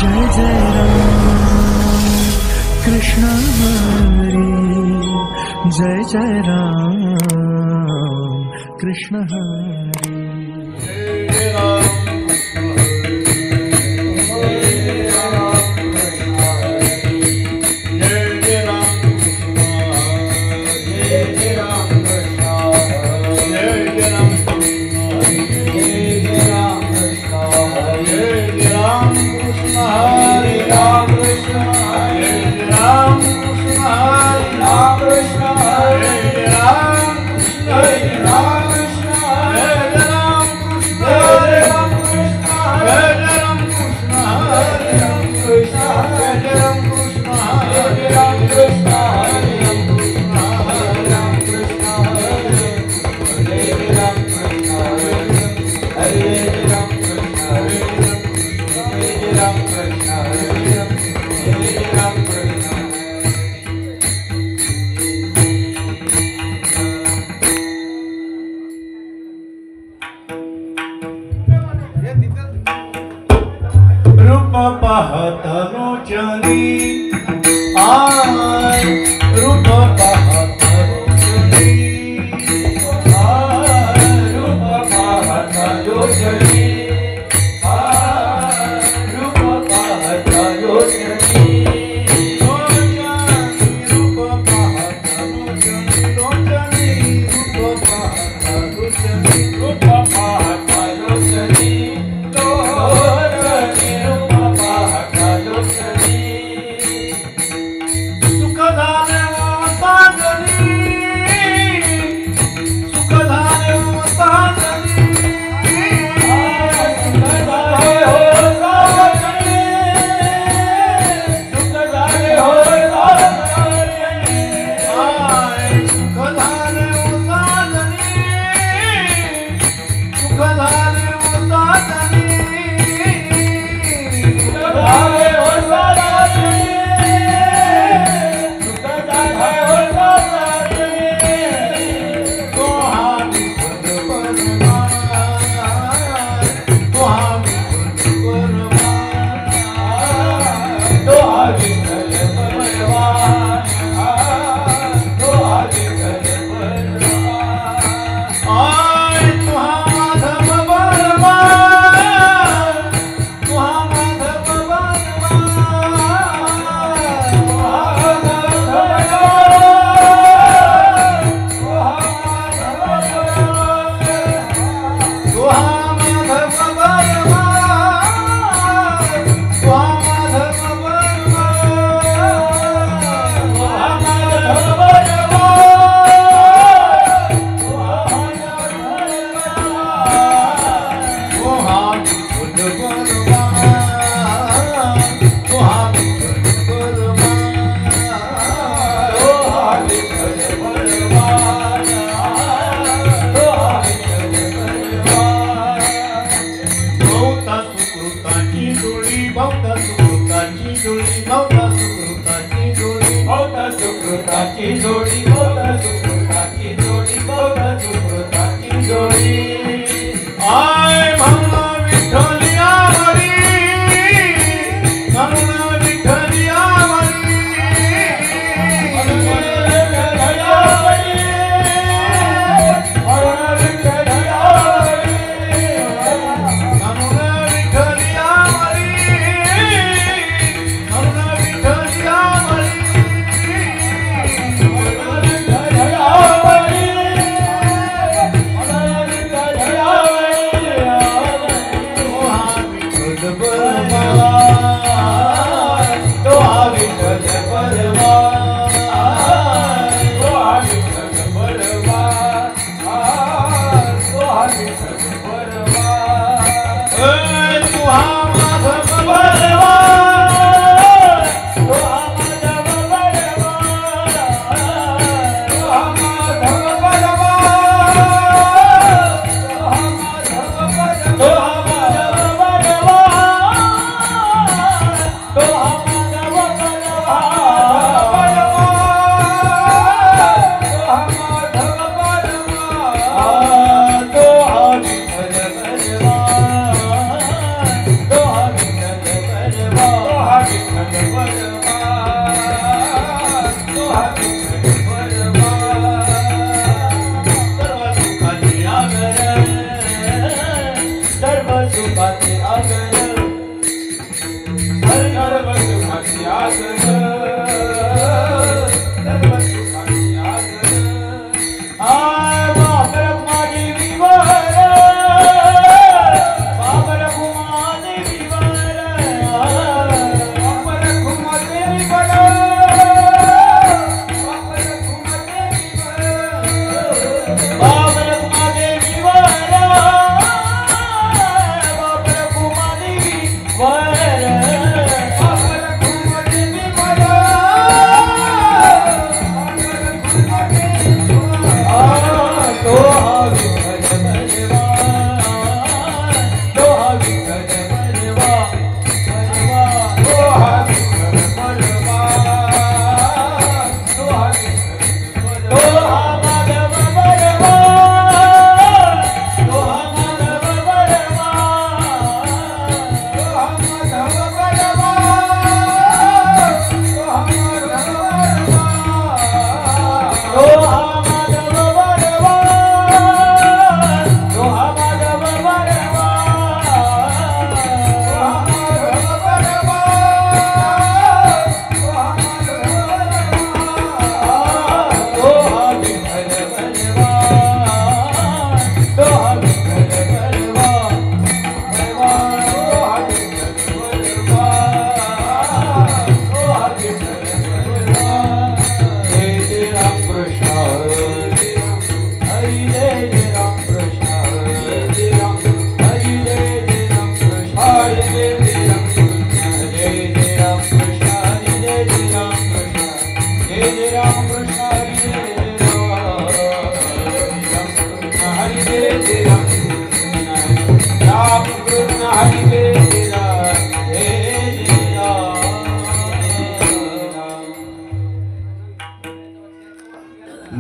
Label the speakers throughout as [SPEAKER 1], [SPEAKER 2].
[SPEAKER 1] जय जय राम कृष्ण हरि जय जय राम कृष्ण हरि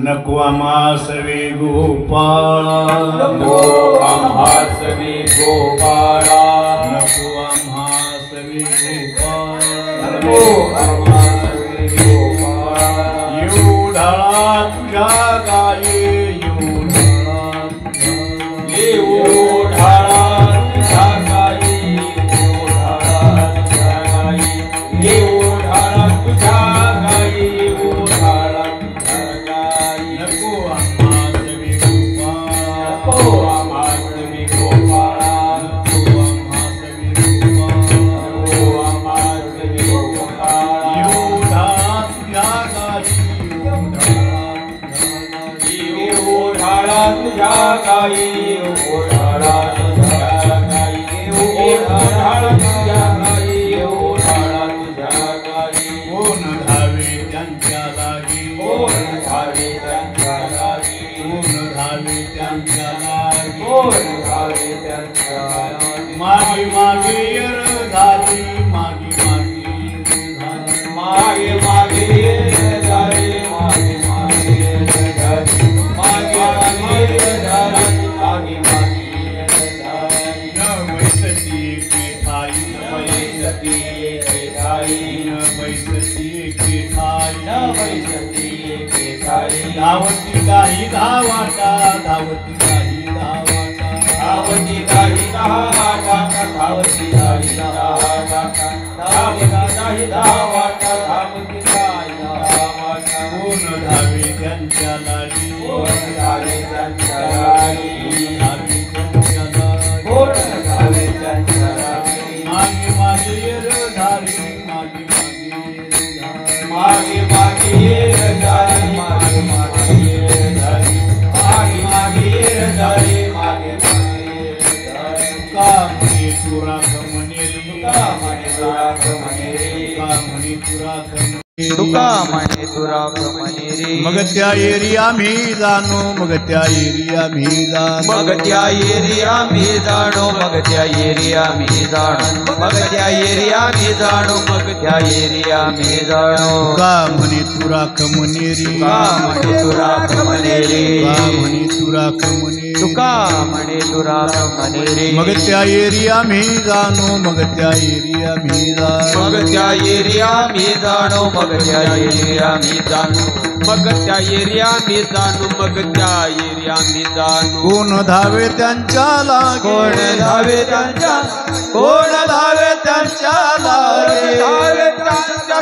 [SPEAKER 2] नको आम्हासवे गोपाळा,
[SPEAKER 3] नको आम्हासवे गोपाळा,
[SPEAKER 2] नको आम्हासवे गोपाळा,
[SPEAKER 3] नको आम्हासवे गोपाळा.
[SPEAKER 2] येऊ ढाळा तुझ्या गाये,
[SPEAKER 3] येऊ ढाळा तुझ्या गाई, येऊ ढाळा तुझ्या गाई, येऊ ढाळा तुझ्या गाई, येऊ ढाळा तुझ्या गाई.
[SPEAKER 2] नको आम्हासवे गोपाळा,
[SPEAKER 3] नको आम्हासवे गोपाळा,
[SPEAKER 2] नको आम्हासवे गोपाळा,
[SPEAKER 3] नको आम्हासवे गोपाळा.
[SPEAKER 2] येऊ ढाळा तुझ्या गाई,
[SPEAKER 3] येऊ ढाळा तुझ्या गाई, येऊ ढाळा तुझ्या गाई, येऊ ढाळा तुझ्या गाई, येऊ ढाळा तुझ्या गाई.
[SPEAKER 2] कोण धावे त्यांच्या लागी,
[SPEAKER 3] कोण धावे त्यांच्या लागी,
[SPEAKER 2] कोण धावे त्यांच्या लागी,
[SPEAKER 3] कोण धावे त्यांच्या लागी.
[SPEAKER 2] मागे मागे यर झाली, मागे मागे यर झाली,
[SPEAKER 3] मागे मागे ये झाली, मागे मागे ये झाली, मागे मागे ये झाली, मागे मागे ये झाली.
[SPEAKER 2] न वैसती एके ठाई,
[SPEAKER 3] वैसती एके ठाई,
[SPEAKER 2] न वैसती एके ठाई,
[SPEAKER 3] न वैसती एके ठाई.
[SPEAKER 2] धावती काही धावाटा, धावती काही धावाटा,
[SPEAKER 3] धावती काही धावाटा, धावती काही धावाटा, धावती काही धावाटा, धावती काही धावाटा.
[SPEAKER 2] कोण धावे त्यांच्या लागी,
[SPEAKER 3] कोण धावे त्यांच्या लागी,
[SPEAKER 2] धावे त्यांच्या लागी,
[SPEAKER 3] कोण धावे त्यांच्या लागी.
[SPEAKER 2] मागे मागे यर झाली, मागे मागे यर झाली,
[SPEAKER 3] मागे मागे ये झाली, मागे मागे ये झाली, मागे मागे ये झाली, मागे मागे ये झाली.
[SPEAKER 2] का म्हणे तुरा कमनेरी,
[SPEAKER 3] तुका म्हणे तुरा कमनेरी,
[SPEAKER 2] का म्हणे तुरा कमनेरी,
[SPEAKER 3] तुका म्हणे तुरा कमनेरी.
[SPEAKER 2] मग त्या एरी आम्ही जाणू, मग त्या एरी आम्ही जाणू,
[SPEAKER 3] मग त्या एरी आम्ही जाणू, मग त्या एरी आम्ही जाणू, मग त्या एरी आम्ही जाणू, मग त्या एरी आम्ही जाणू.
[SPEAKER 2] का म्हणे तुरा कमनेरी,
[SPEAKER 3] तुका म्हणे तुरा कमनेरी,
[SPEAKER 2] का म्हणे तुरा कमनेरी,
[SPEAKER 3] तुका म्हणे तुरा कमनेरी.
[SPEAKER 2] मग त्या एरी आम्ही जाणू, मग त्या एरी आम्ही जाणू,
[SPEAKER 3] मग त्या एरी आम्ही जाणू, मग त्या एरी आम्ही जाणू, मग त्या एरी आम्ही जाणू, मग त्या एरी आम्ही जाणू.
[SPEAKER 2] कोण धावे त्यांच्या लागे,
[SPEAKER 3] कोण धावे त्यांच्या, कोण धावे त्यांच्या लागे,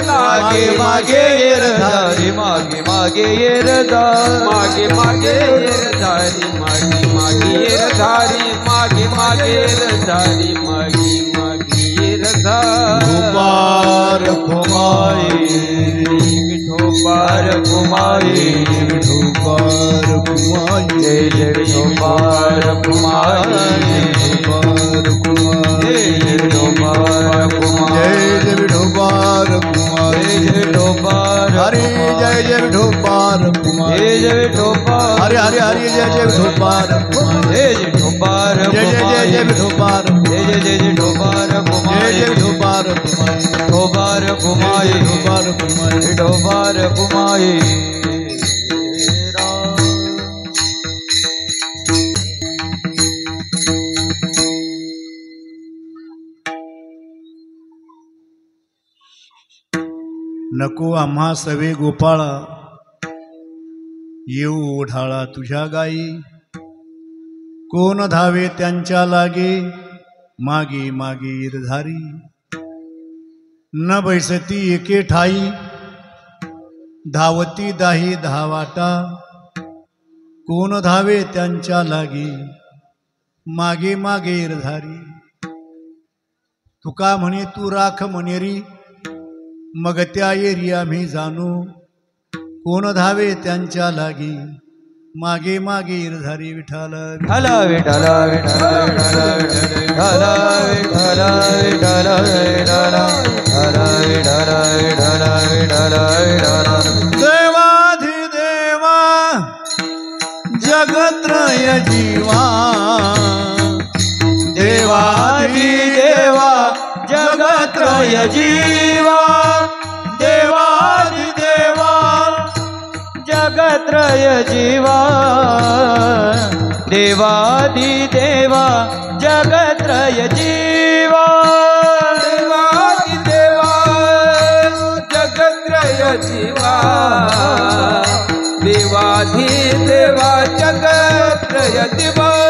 [SPEAKER 3] मागे मागे ये रधारी मागे मागे ये रधारी मागे मागे ये रधारी मागे मागे ये रधारी मागे मागे ये रधारी मागे मागे ये रधारी
[SPEAKER 1] विठोबार कुमारी
[SPEAKER 3] विठोबार कुमारी
[SPEAKER 1] विठोबार कुमारी
[SPEAKER 3] जय जय विठोबार कुमारी
[SPEAKER 1] विठोबार कुमारी
[SPEAKER 3] जय विठोबार कुमारी
[SPEAKER 1] जय विठोबार कुमारी
[SPEAKER 3] जय विठोबार
[SPEAKER 1] हरे जय विठोबार कुमारी
[SPEAKER 3] जय विठोबार
[SPEAKER 1] हरे हरे हरे जय विठोबार कुमारी
[SPEAKER 3] जय विठोबार
[SPEAKER 1] जय विठोबार
[SPEAKER 3] जय विठोबार
[SPEAKER 1] जय विठोबार कुमारी
[SPEAKER 3] विठोबार कुमारी
[SPEAKER 1] विठोबार कुमारी
[SPEAKER 3] विठोबार कुमारी
[SPEAKER 1] नको आम्हा सवे गोपाळा येऊ ओढाळा तुझ्या गाई कोण धावे त्यांच्या लागे मागे मागे इरधारी न बैसती एके ठाई धावती दाही धावाटा कोण धावे त्यांच्या लागे मागे मागे इरधारी तुका म्हणे तू राख मनेरी मग त्या येरी आम्ही जाणू कोण धावे त्यांच्या लागी मागे मागे इरधारी विठाला
[SPEAKER 3] विठ्ठल विठ्ठल विठ्ठल विठ्ठल विठ्ठल विठ्ठल विठ्ठल विठ्ठल विठ्ठल विठ्ठल विठ्ठल
[SPEAKER 1] देवाधिदेवा जगत्रय जीवा
[SPEAKER 3] देवाधिदेवा जगत्रय जीवा देवाधिदेवा जगत्रय जीवा देवाधिदेवा जगत्रय जीवा देवाधिदेवा जगत्रय जीवा देवाधिदेवा जगत्रय जीवा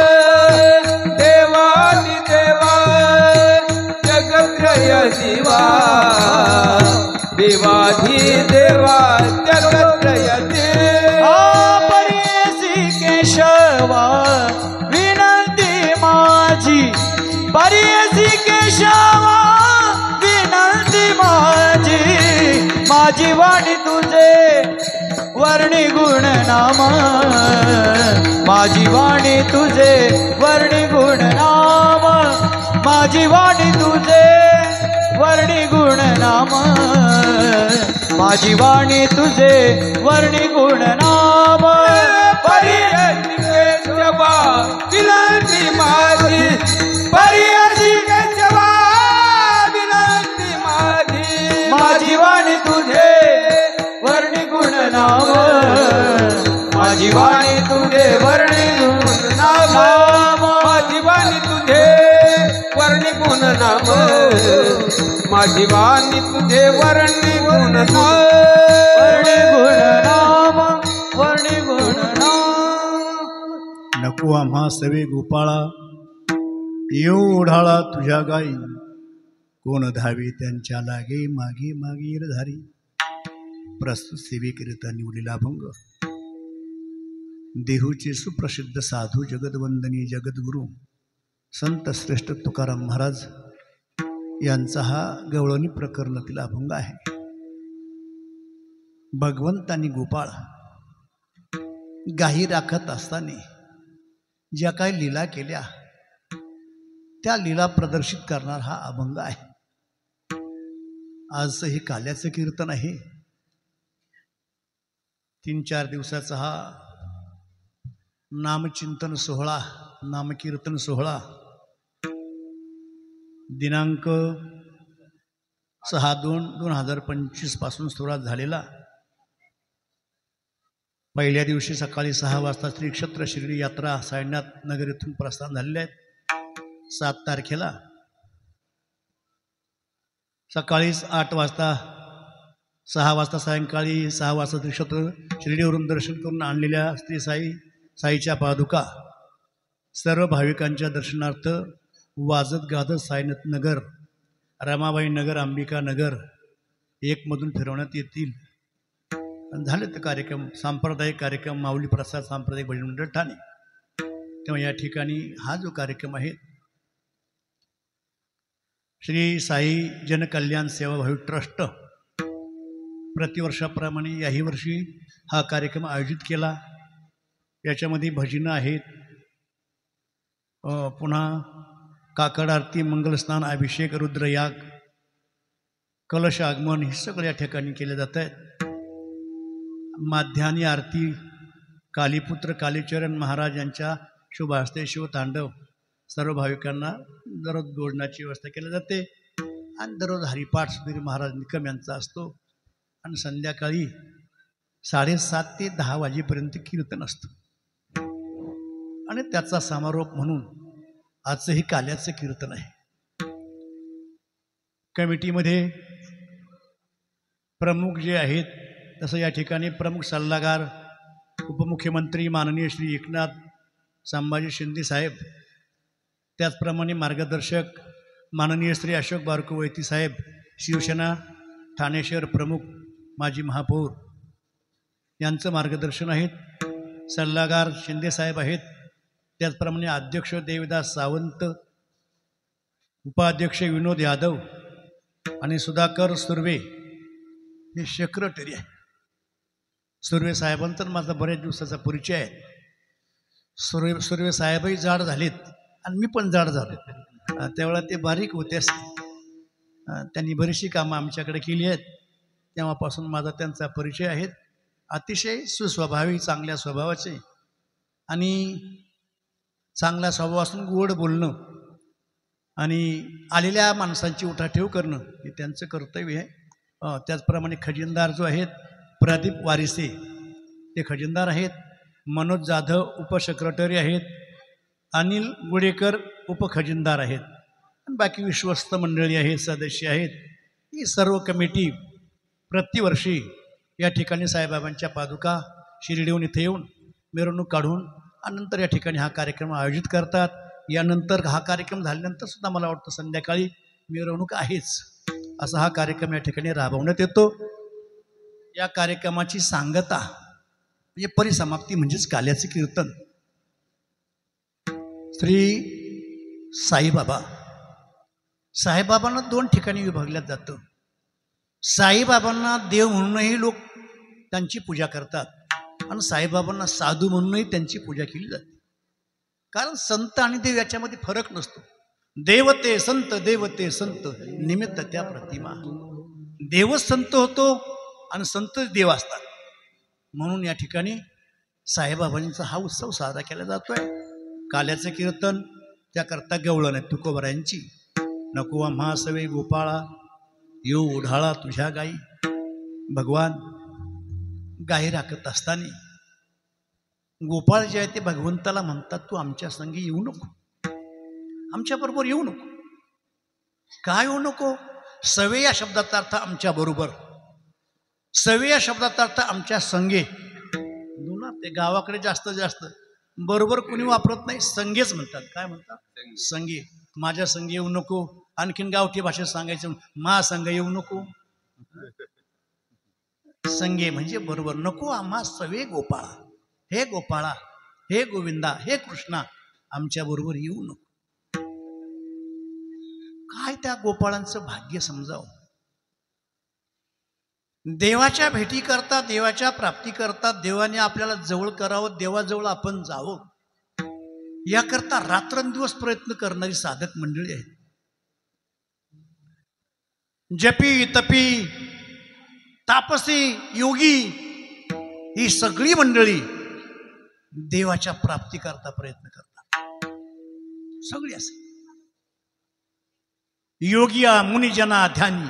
[SPEAKER 3] देवाधिदेवा जगत्रय जीवा देवाधिदेवा जगत्रय देवा परेसी केशवा विनंती माझी परेसी केशवा विनंती माझी वाणी तुझे वर्णी गुण नाम माझी वाणी तुझे वर्णी गुण नाम माझी वाणी तुझे वर्णी गुण नाम माझी वाणी तुझे वर्णी गुण नाम परियसी केशवा विनंती माझी परियसी केशवा विनंती माझी वाणी तुझे वर्णी गुण नाम माझी वाणी तुझे वर्णी गुण नाम माझी वाणी तुझे वर्णी गुण नाम माझी वाणी तुझे वर्णी गुण नाम वर्णी गुण नाम वर्णी गुण नाम
[SPEAKER 1] नको आम्हा सवे गोपाळा येऊ ओढाळा तुझ्या गाई कोण धावे त्यांच्या लागे मागे मागे इरधारी प्रस्तुत सेवेकरिता निवडलेला अभंग देहूचे सुप्रसिद्ध साधू जगदवंदनी जगद्गुरु संत श्रेष्ठ तुकाराम महाराज यांचा हा गवळणी प्रकरणातील अभंग आहे. भगवंतानी गोपाळ गायी राखत असताना ज्या काही लीला केल्या त्या लीला प्रदर्शित करणार हा अभंग आहे. आज हे काल्याचं कीर्तन आहे. 3-4 दिवसाचा हा नामचिंतन सोहळा नामकीर्तन सोहळा दिनांक 6/2/2025 पासून सुरुवात झालेला. पहिल्या दिवशी सकाळी 6 वाजता श्री क्षेत्र शिर्डी यात्रा साईनाथ नगर येथून प्रस्थान झालेले आहेत. 7 तारखेला सकाळी 8 वाजता 6 वाजता सायंकाळी 6 वाजता श्री क्षेत्र शिर्डीवरून दर्शन करून आणलेल्या श्री साईच्या पादुका सर्व भाविकांच्या दर्शनार्थ वाजत गाजत साईनाथ नगर, रमाबाई नगर, अंबिका नगर एकमधून फिरवण्यात येतील. आणि झाले ते कार्यक्रम, सांप्रदायिक कार्यक्रम, माऊली प्रसाद सांप्रदायिक भजन मंडळ ठाणे. तेव्हा या ठिकाणी हा जो कार्यक्रम आहे श्री साई जनकल्याण सेवाभावी ट्रस्ट प्रतिवर्षाप्रमाणे याही वर्षी हा कार्यक्रम आयोजित केला. याच्यामध्ये भजनं आहेत, पुन्हा काकड आरती, मंगलस्नान, अभिषेक, रुद्रयाग, कलश आगमन हे सगळं या ठिकाणी केले जात आहेत. माध्यान्ही आरती, कालीपुत्र कालीचरण महाराज यांच्या शुभ हस्ते शिवतांडव सर्व भाविकांना दररोज भोजनाची व्यवस्था केली जाते. आणि दररोज हरिपाठ सुधीर महाराज निकम यांचा असतो. आणि संध्याकाळी 7:30 ते 10 वाजेपर्यंत कीर्तन असतं. आणि त्याचा समारोप म्हणून आजचंही काल्याचं कीर्तन आहे. कमिटीमध्ये प्रमुख जे आहेत तसं या ठिकाणी प्रमुख सल्लागार उपमुख्यमंत्री माननीय श्री एकनाथ संभाजी शिंदे साहेब, त्याचप्रमाणे मार्गदर्शक माननीय श्री अशोक बारकुवैती साहेब, शिवसेना ठाणे शहर प्रमुख माजी महापौर यांचं मार्गदर्शन आहेत. सल्लागार शिंदे साहेब आहेत. त्याचप्रमाणे अध्यक्ष देवदास सावंत, उपाध्यक्ष विनोद यादव आणि सुधाकर सुर्वे हे सेक्रेटरी आहे. सुर्वे साहेबांचा माझा बऱ्याच दिवसाचा परिचय आहे. सुर्वे साहेबही जाड झालेत आणि मी पण जाड झालो. त्यावेळेला ते बारीक होते. त्यांनी बरीचशी कामं आमच्याकडे केली आहेत. तेव्हापासून माझा त्यांचा परिचय आहे. अतिशय सुस्वभावी, चांगल्या स्वभावाचे आणि चांगल्या स्वभावापासून गोड बोलणं आणि आलेल्या माणसांची उठाठेव करणं हे त्यांचं कर्तव्य आहे. त्याचप्रमाणे खजिनदार जो आहेत प्रदीप वारिसे ते खजिनदार आहेत. मनोज जाधव उपसेक्रेटरी आहेत. अनिल गुडेकर उपखजिनदार आहेत. आणि बाकी विश्वस्त मंडळी आहेत, सदस्य आहेत. ही सर्व कमिटी प्रतिवर्षी या ठिकाणी साईबाबांच्या पादुका शिर्डीहून इथे येऊन मिरवणूक काढून आणि नंतर या ठिकाणी हा कार्यक्रम आयोजित करतात. यानंतर हा कार्यक्रम झाल्यानंतर सुद्धा मला वाटतं संध्याकाळी मिरवणूक आहेच. असा हा कार्यक्रम या ठिकाणी राबवण्यात येतो. या कार्यक्रमाची सांगता म्हणजे परिसमाप्ती म्हणजेच काल्याचे कीर्तन. श्री साईबाबांना 2 ठिकाणी विभागल्यात जातं. साईबाबांना देव म्हणूनही लोक त्यांची पूजा करतात आणि साईबाबांना साधू म्हणूनही त्यांची पूजा केली जाते. कारण संत आणि देव याच्यामध्ये फरक नसतो. देवते संत, देवते संत, निमित्त त्या प्रतिमा. देवच संत होतो आणि संतच देव असतात. म्हणून या ठिकाणी साईबाबांचा हा उत्सव साजरा केला जातोय. काल्याचं कीर्तन त्याकरता गवळण आहे तुकोबरायांची. नको आम्हा सवे गोपाळा, येऊ उढाळा तुझ्या गाई. भगवान गाई राखत असताना गोपाळ जे आहे ते भगवंताला म्हणतात, तू आमच्या संगी येऊ नको, आमच्याबरोबर येऊ नको. का येऊ नको? सवे या शब्दाचा अर्थ आमच्या बरोबर, सवे या शब्दाचा अर्थ आमच्या संगे. ते गावाकडे जास्त बरोबर कोणी वापरत नाही, संगेच म्हणतात. काय म्हणतात? संगे. माझ्या संगे येऊ नको. आणखीन गावठी भाषेत सांगायचं मा संग येऊ नको. संगे म्हणजे बरोबर. नको आम्हा सवे गोपाळा, हे गोपाळा, हे गोविंदा, हे कृष्णा, आमच्या बरोबर येऊ नको. काय त्या गोपाळांचं भाग्य समजावं. देवाच्या भेटी करता, देवाच्या प्राप्ती करता, देवाने आपल्याला जवळ करावं, देवाजवळ आपण जावं, याकरता रात्रंदिवस प्रयत्न करणारी साधक मंडळी आहेत. जपी तपी तापसी योगी ही सगळी मंडळी देवाच्या प्राप्ती करता प्रयत्न करतात. सगळी असे योगिया मुनिजना ध्यानी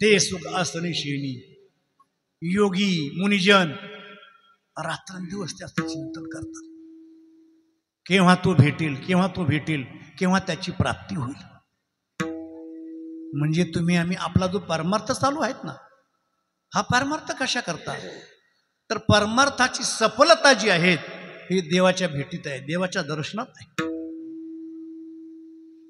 [SPEAKER 1] ते सुख आसनी शेणी. योगी मुनिजन रात्रंदिवस त्याचं चिंतन करतात. केव्हा तो भेटेल, केव्हा तो भेटेल, केव्हा त्याची प्राप्ती होईल. म्हणजे तुम्ही आम्ही आपला जो परमार्थ चालू आहेत ना, हा परमार्थ कशा करता? तर परमार्थाची सफलता जी आहे ही देवाच्या भेटीत आहे, देवाच्या दर्शनात आहे.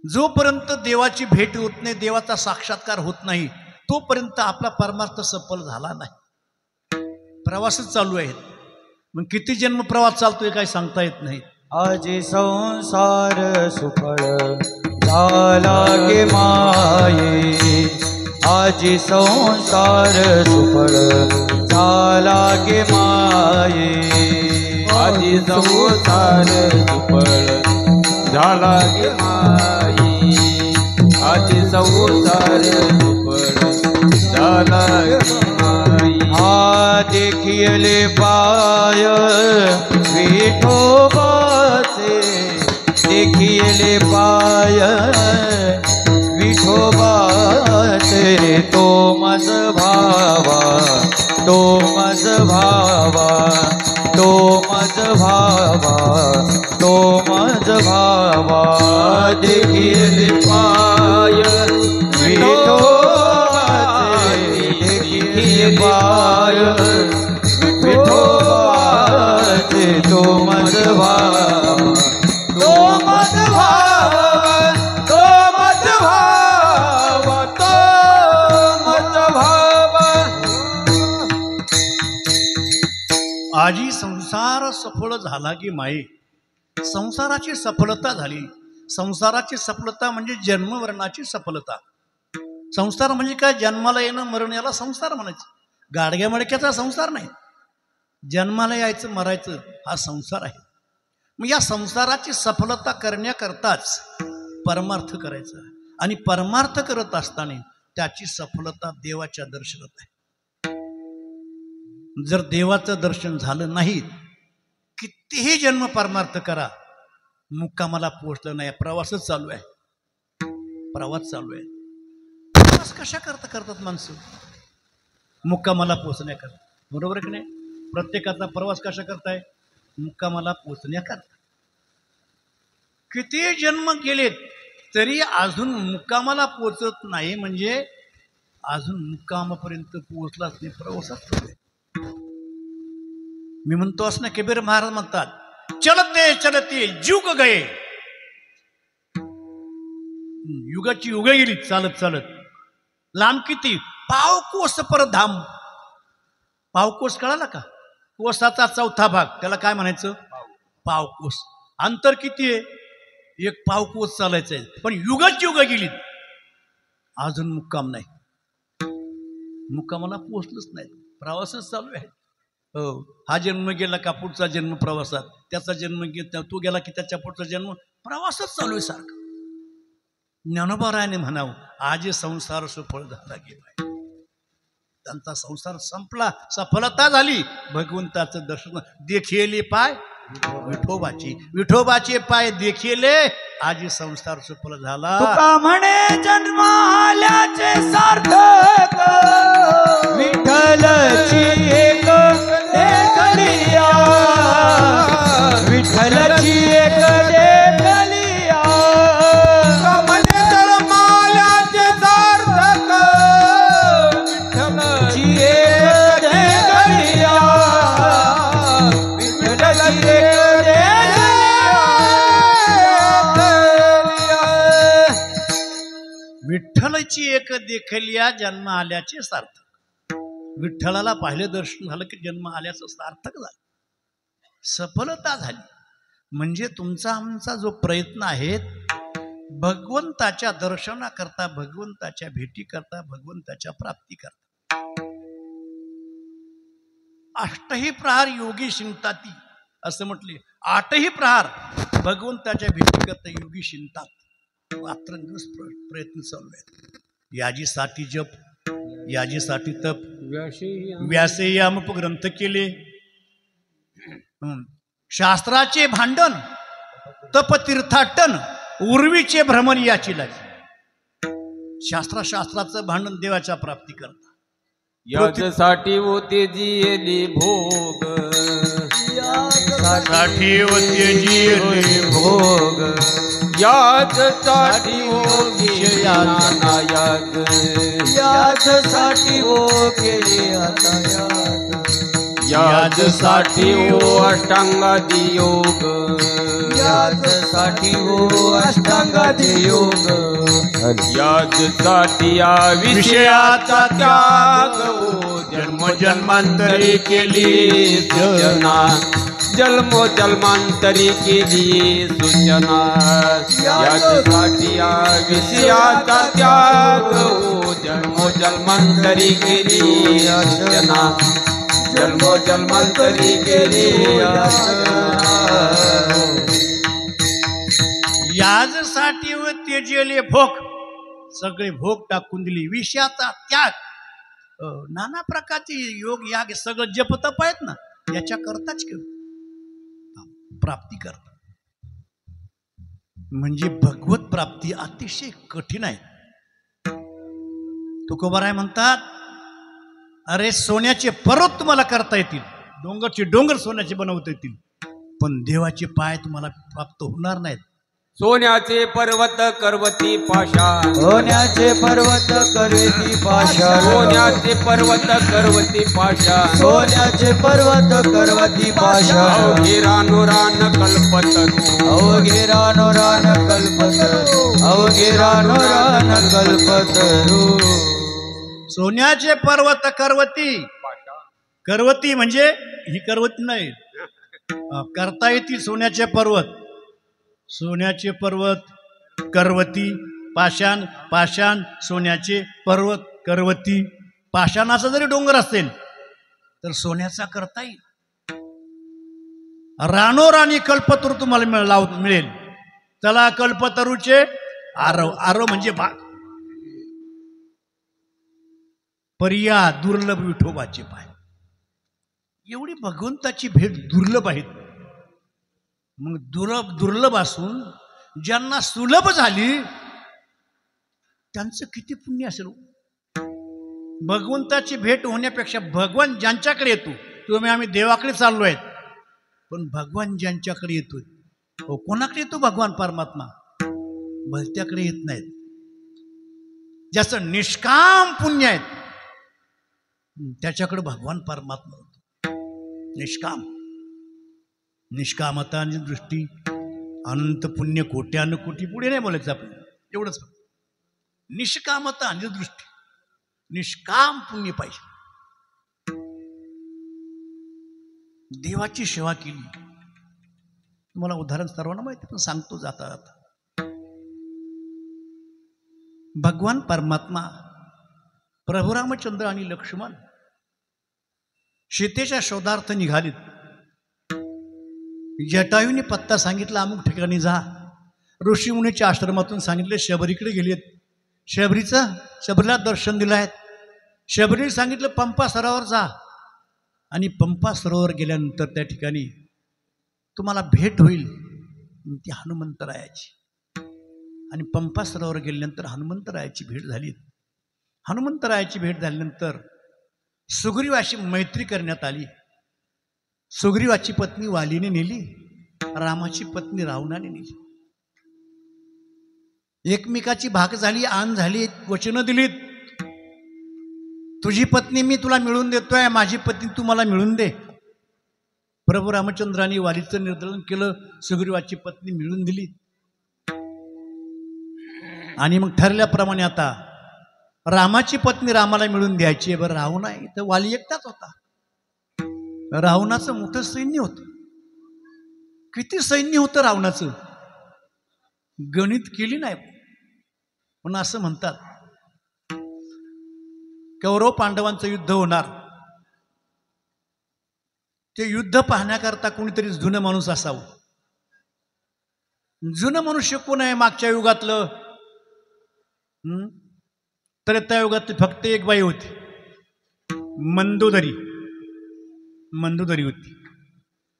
[SPEAKER 1] जोपर्यंत देवाची भेट होत नाही, देवाचा साक्षात्कार होत नाही, तोपर्यंत आपला परमार्थ सफल झाला नाही. प्रवासच चालू आहे. मग किती जन्म प्रवास चालतोय काही सांगता येत नाही.
[SPEAKER 3] आजी संसार सुफळ झाला गे माये, आजी संसार सुफळ झाला गे माये, आजी संसार सुफळ झाला गे माये, आजी संसार सुफळ झाला गे माये. हा देखिले पाय विठोबाचे, देखिले पाय विठोबाचे, तो मज भावा, तो मज भावा, तो मज भावा, तो मज भावा. देखिले पाय विठोबाचे, देखिले पाय विठोबाचे, तो मज भावा, तो मज भावा, तो मज भावा, तो मज भावा.
[SPEAKER 1] आजी संसार सफळ झाला की माये, संसाराची सफलता झाली. संसाराची सफलता म्हणजे जन्मवरणाची सफलता. संसार म्हणजे काय? जन्माला येणं मरण, याला संसार म्हणायचं. गाडग्या मडक्याचा संसार नाही. जन्माला यायचं मरायचं हा संसार आहे. मग या संसाराची सफलता करण्याकरताच परमार्थ करायचा. आणि परमार्थ करत असताना त्याची सफलता देवाच्या दर्शनात आहे. जर देवाचं दर्शन झालं नाही, कितीही जन्म परमार्थ करा, मुक्कामाला पोहोचलं नाही. प्रवासच चालू आहे. प्रवास चालू आहे. प्रवास कशा करतात माणसं? मुक्कामाला पोहोचण्याकरता. बरोबर आहे की नाही? प्रत्येकाचा प्रवास कशा करताय? मुक्कामाला पोहोचण्याकरता. किती जन्म गेलेत तरी अजून मुक्कामाला पोहोचत नाही, म्हणजे अजून मुक्कामापर्यंत पोहोचलाच नाही. प्रवासात चालू आहे. मी म्हणतो असं ना, कबीर महाराज म्हणतात, चलते चलते जुग गए. युगाची युग गेली चालत चालत. लांब किती? पावकोस परधाम. पावकोस कळाला का? कोसाचा चौथा भाग, त्याला काय म्हणायचं? पावकोस. अंतर किती आहे? एक पावकोस चालायचं आहे. पण युगाची युग गेली, अजून मुक्काम नाही. मुक्कामाला पोहोचलंच नाही. प्रवासच चालू आहे. हो, हा जन्म गेला का पुढचा जन्म प्रवासात, त्याचा जन्म तो गेला की त्याच्या पुढचा जन्म, प्रवासच चालू आहे सारखं. ज्ञानोबारायाने म्हणावं, आज संसार सफळ झाला गेला. त्यांचा संसार संपला, सफलता झाली. भगवंताचं दर्शन देखिले पाय विठोबाची, विठोबाचे पाय देखिले, आज संसार सफल झाला.
[SPEAKER 3] तुका म्हणे जन्म आल्याचे सार्थक, विठ्ठलची एक देखलिया, विठ्ठलची एक देखलिया. म्हणे जन्म आल्याचे सार्थक, विठ्ठलची एक देखलिया, विठ्ठलची एक
[SPEAKER 1] विठ्ठलाची एक देखलिया, जन्म आल्याचे सार्थक. विठ्ठलाला पाहिलं, दर्शन झालं की जन्म आल्याचं सार्थक झालं, सफलता झाली. म्हणजे तुमचा आमचा जो प्रयत्न आहे, भगवंताच्या दर्शनाकरता, भगवंताच्या भेटीकरता, भगवंताच्या प्राप्तीकरता. अष्टही प्रहार योगी शिंताती असं म्हटले. आठही प्रहार भगवंताच्या भेटीकरता योगी शिंतात. रात्रंदिवस प्रयत्न चालू आहेत. याजीसाठी जप, याजीसाठी तप. व्यासे यामप ग्रंथ केले. शास्त्राचे भांडण, तप तीर्थाटन, उर्वीचे भ्रमण याची लागे. शास्त्राचं भांडण देवाच्या प्राप्ती करता.
[SPEAKER 3] याच्यासाठी होते जियली भोग,
[SPEAKER 1] साठी होते जियली
[SPEAKER 3] भोग, याच्यासाठी हो केले नाना याग, याच्यासाठी हो केले आता याग, याच्यासाठी हो अष्टांगादी योग, याचसाठी हो अष्टांगाचे योग याचसाठी या विषयाचा त्याग हो जन्मजन्मांतरी केली सूचना जन्मोजन्मांतरी केली सूचना याचसाठी या विषयाचा त्याग हो जन्मोजन्मांतरी केली सूचना जन्मोजन्मांतरी केली
[SPEAKER 1] याजसाठी व तेजेले भोग सगळे भोग टाकून दिली विषयाचा त्याग नाना प्रकारचे योग याग सगळं जपतप आहेत ना याच्या करताच प्राप्ती करतात म्हणजे भगवत प्राप्ती अतिशय कठीण आहे तुकोबाराय म्हणतात अरे सोन्याचे पर्वत तुम्हाला करता येतील डोंगरचे डोंगर सोन्याचे बनवता येतील पण देवाचे पाय तुम्हाला प्राप्त होणार नाहीत
[SPEAKER 3] सोन्याचे पर्वत करवती पाषाण
[SPEAKER 4] सोन्याचे पर्वत करवती पाषाण
[SPEAKER 3] सोन्याचे पर्वत करवती पाषाण
[SPEAKER 4] सोन्याचे पर्वत करवती पाषाण
[SPEAKER 3] अवघे रानोरान कल्पतरू
[SPEAKER 4] अवघे रानोरान कल्पतरू अवघे रानोरान कल्पतरू
[SPEAKER 1] सोन्याचे पर्वत करवती करवती म्हणजे ही करवती नाही करता येतील सोन्याचे पर्वत सोन्याचे पर्वत करवती पाषाण पाषाण सोन्याचे पर्वत करवती पाषाणाचा जरी डोंगर असेल तर सोन्याचा करता येईल रानोराणी कल्पतरू तुम्हाला मिळेल त्याला कल्पतरूचे आरव आरव म्हणजे भाग पर्या दुर्लभ विठोबाचे पाय एवढी भगवंताची भेट दुर्लभ आहेत मग दुर्लभ असून ज्यांना सुलभ झाली त्यांचं किती पुण्य असेल भगवंताची भेट होण्यापेक्षा भगवान ज्यांच्याकडे येतो तुम्ही आम्ही देवाकडे चाललो आहेत पण भगवान ज्यांच्याकडे येतो हो कोणाकडे येतो भगवान परमात्मा भलत्याकडे येत नाहीत ज्याचं निष्काम पुण्य आहेत त्याच्याकडे भगवान परमात्मा होतो निष्काम निष्कामता आणि दृष्टी अनंत पुण्य कोट्यान कोटी पुढे नाही बोलायचं आपण एवढंच निष्कामता आणि दृष्टी निष्काम पुण्य पाहिजे देवाची सेवा केली तुम्हाला उदाहरण सर्वांना माहिती पण सांगतो जाता जाता भगवान परमात्मा प्रभू रामचंद्र आणि लक्ष्मण सीतेच्या शोधार्थ निघालीत जटायूने पत्ता सांगितला अमुक ठिकाणी जा ऋषीमुनीच्या आश्रमातून सांगितले शबरीकडे गेलेत शबरीला दर्शन दिलं आहेत शबरीने सांगितलं पंपा सरोवर जा आणि पंपा सरोवर गेल्यानंतर त्या ठिकाणी तुम्हाला भेट होईल ती हनुमंतरायाची आणि पंपा सरोवर गेल्यानंतर हनुमंतरायाची भेट झाली हनुमंतरायाची भेट झाल्यानंतर सुग्रीवाशी मैत्री करण्यात आली सुग्रीवाची पत्नी वालीने नेली रामाची पत्नी रावणाने नेली एकमेकाची भाग झाली आण झाली वचनं दिलीत तुझी पत्नी मी तुला मिळून देतोय माझी पत्नी तू मला मिळून दे प्रभू रामचंद्राने वालीचं निर्धारण केलं सुग्रीवाची पत्नी मिळून दिली आणि मग ठरल्याप्रमाणे आता रामाची पत्नी रामाला मिळून द्यायची बरं रावण आहे तर वाली एकटाच होता रावणाचं मोठं सैन्य होतं किती सैन्य होतं रावणाचं गणित केली नाही पण असं म्हणतात कौरव पांडवांचं युद्ध होणार ते युद्ध पाहण्याकरता कोणीतरी जुनं माणूस असावं जुनं मनुष्य कोण आहे मागच्या युगातलं त्रेतायुगातली फक्त एक बाई होती मंदोदरी होती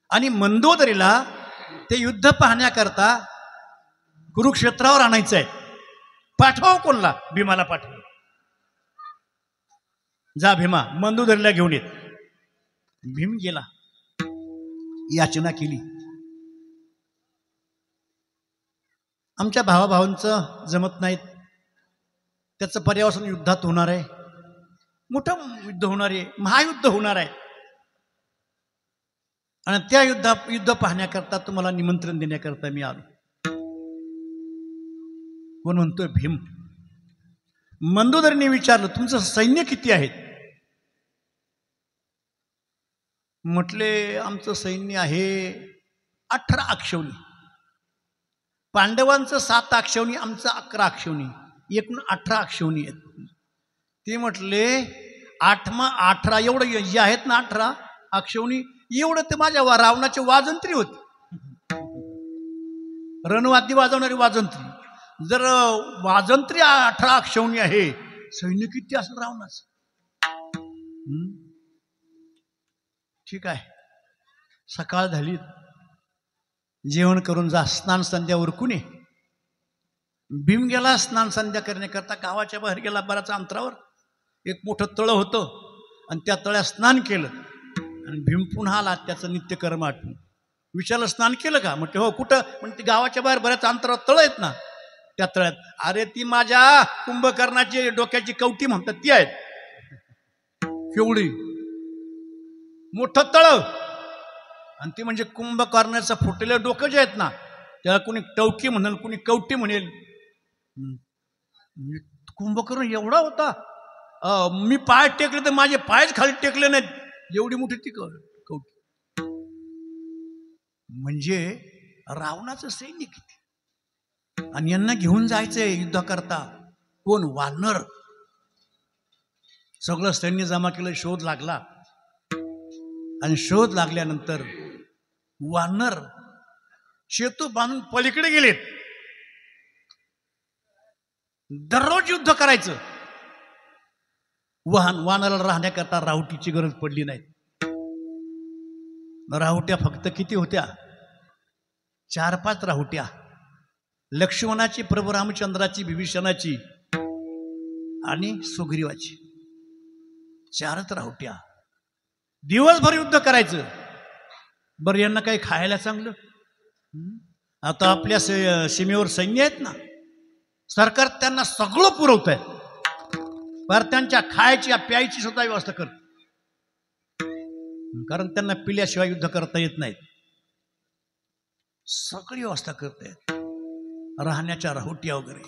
[SPEAKER 1] आणि मंदोदरीला ते युद्ध पाहण्याकरता कुरुक्षेत्रावर आणायचं आहे पाठव कोणला भीमाला पाठव जा भीमा मंदोदरीला घेऊन येत भीम गेला याचना केली आमच्या भावाभावांचं जमत नाहीत त्याचं पर्यावसन युद्धात होणार आहे मोठं युद्ध होणार आहे महायुद्ध होणार आहे आणि त्या युद्ध पाहण्याकरता तुम्हाला निमंत्रण देण्याकरता मी आलो. कोण म्हणतोय? भीम. मंदोदरीने विचारलं, तुमचं सैन्य किती आहेत? म्हटले, आमचं सैन्य आहे 18 अक्षौणी. पांडवांचं 7 अक्षौणी, आमचं 11 अक्षौणी, एकूण 18 अक्षौणी आहेत. ते म्हटले 18 एवढं जे आहेत ना 18 अक्षौणी, एवढं ते माझ्या रावणाचे वाजंत्री होते, रणवाद्य वाजवणारी वाजंत्री. जर वाजंत्री 18 अक्षौणी आहे, सैन्य किती असं रावणाचं? ठीक आहे, सकाळ झाली, जेवण करून जा, स्नान संध्या उरकून ये. भीम गेला स्नान संध्या करण्याकरता. गावाच्या बाहेर गेला, बऱ्याच अंतरावर एक मोठं तळं होतं आणि त्या तळ्यात स्नान केलं. आणि भीम पुन्हा आला त्याचं नित्यकर्म आठवून. विचारलं, स्नान केलं का? म्हटलं हो. कुठं? म्हणजे गावाच्या बाहेर बऱ्याच अंतरावर तळं आहेत ना, त्या तळ्यात. अरे ती माझ्या कुंभकर्णाची डोक्याची कवटी म्हणतात ती आहेत. केवढी मोठं तळं, आणि ती म्हणजे कुंभकर्णाचं फुटलेलं डोकं जे आहेत ना, त्याला कुणी टवकी म्हणेल, कुणी कवटी म्हणेल. कुंभकर्ण एवढा होता, मी पाय टेकले तर माझे पायच खाली टेकले नाहीत, एवढी मोठी ती कवटी. म्हणजे रावणाचं सैन्य किती, आणि यांना घेऊन जायचंय युद्ध करता. कोण? वानर. सगळं सैन्य जमा केलं, शोध लागला. आणि शोध लागल्यानंतर वानर शेतू बांधून पलीकडे गेलेत. दररोज युद्ध करायचं. वानराला राहण्याकरता राहुटीची गरज पडली नाही. राहुट्या फक्त किती होत्या? 4-5 राहुट्या. लक्ष्मणाची, प्रभू रामचंद्राची, विभीषणाची आणि सुग्रीवाची, 4च राहुट्या. दिवसभर युद्ध करायचं. बरं, यांना काही खायला चांगलं? आता आपल्या सीमेवर सैन्य आहेत ना, सरकार त्यांना सगळं पुरवत आहे. बरं, त्यांच्या खायची प्यायची सुद्धा व्यवस्था करत, कारण त्यांना पिल्याशिवाय युद्ध करता येत नाहीत. सगळी व्यवस्था करतायत, राहण्याच्या राहुट्या वगैरे.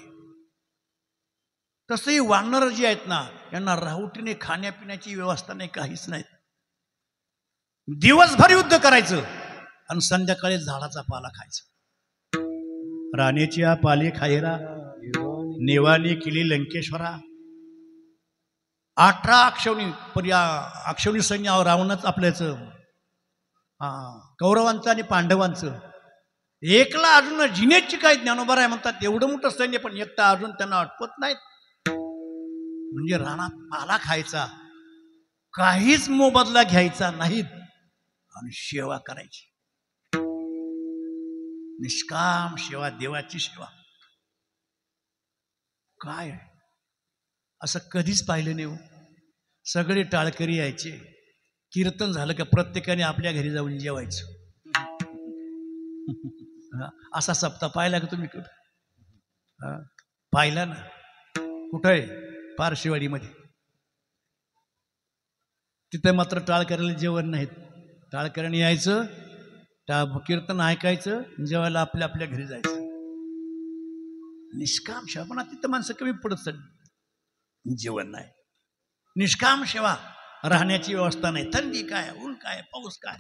[SPEAKER 1] तसंही वानर जे आहेत ना, यांना राहुटीने खाण्यापिण्याची व्यवस्था नाही, काहीच नाही. दिवसभर युद्ध करायचं आणि संध्याकाळी झाडाचा पाला खायचा. राणीची पाले खायरा, नेवाने केली लंकेश्वरा. 18 अक्षौणी अक्षौणी सैन्य रावणच आपल्याचं, कौरवांचं आणि पांडवांचं. एकला अर्जुन जिनेची काही ज्ञानोबा आहे म्हणतात, एवढं मोठं सैन्य, पण एकटा अर्जुन त्यांना आटपत नाहीत. म्हणजे रानात पाला खायचा, काहीच मोबदला घ्यायचा नाहीत, आणि सेवा करायची, निष्काम सेवा, देवाची सेवा. काय असं कधीच पाहिलं नाही. सगळे टाळकरी यायचे, कीर्तन झालं का प्रत्येकाने आपल्या घरी जाऊन जेवायचं. असा सप्ताह पाहिला का तुम्ही? कुठं पाहिला ना? कुठं आहे? पारशिवाडीमध्ये. तिथे मात्र टाळकऱ्याला जेवण नाहीत. टाळकऱ्याने यायचं, कीर्तन ऐकायचं, जेवायला आपल्या आपल्या घरी जायचं. निष्काम सेवा. पण तिथं माणसं कमी पडत चालली, जेवण नाही, निष्काम सेवा, राहण्याची व्यवस्था नाही. थंडी काय, ऊन काय, पाऊस काय,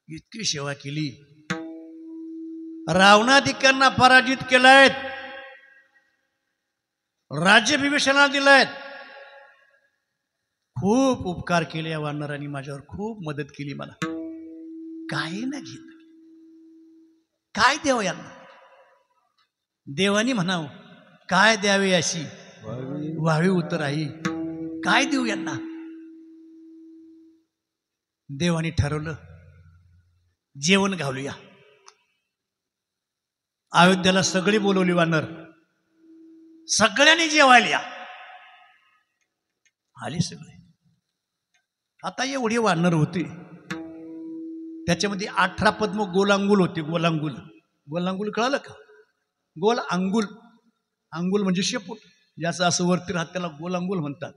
[SPEAKER 1] इतकी सेवा केली. रावणाधिकांना पराजित केलायत, राज्य विभीषणाला दिलायत. खूप उपकार केले या वानरांनी माझ्यावर, खूप मदत केली मला. काही ना घेत, काय द्यावं यांना? देवानी म्हणावं, काय द्यावे अशी व्हावी उतराई, काय देऊ यांना? देवानी ठरवलं, जेवण घालूया. अयोध्याला सगळी बोलवली वानर, सगळ्यांनी जेवायला या. आले सगळे. आता एवढे वानर होते, त्याच्यामध्ये 18 पद्म गोलांगुल होते. गोलांगुल, गोलांगुल कळालं का? गोल अंगुल, अंगुल म्हणजे शेपूट. ज्याचं असं वरती राहत त्याला गोलांगुल म्हणतात,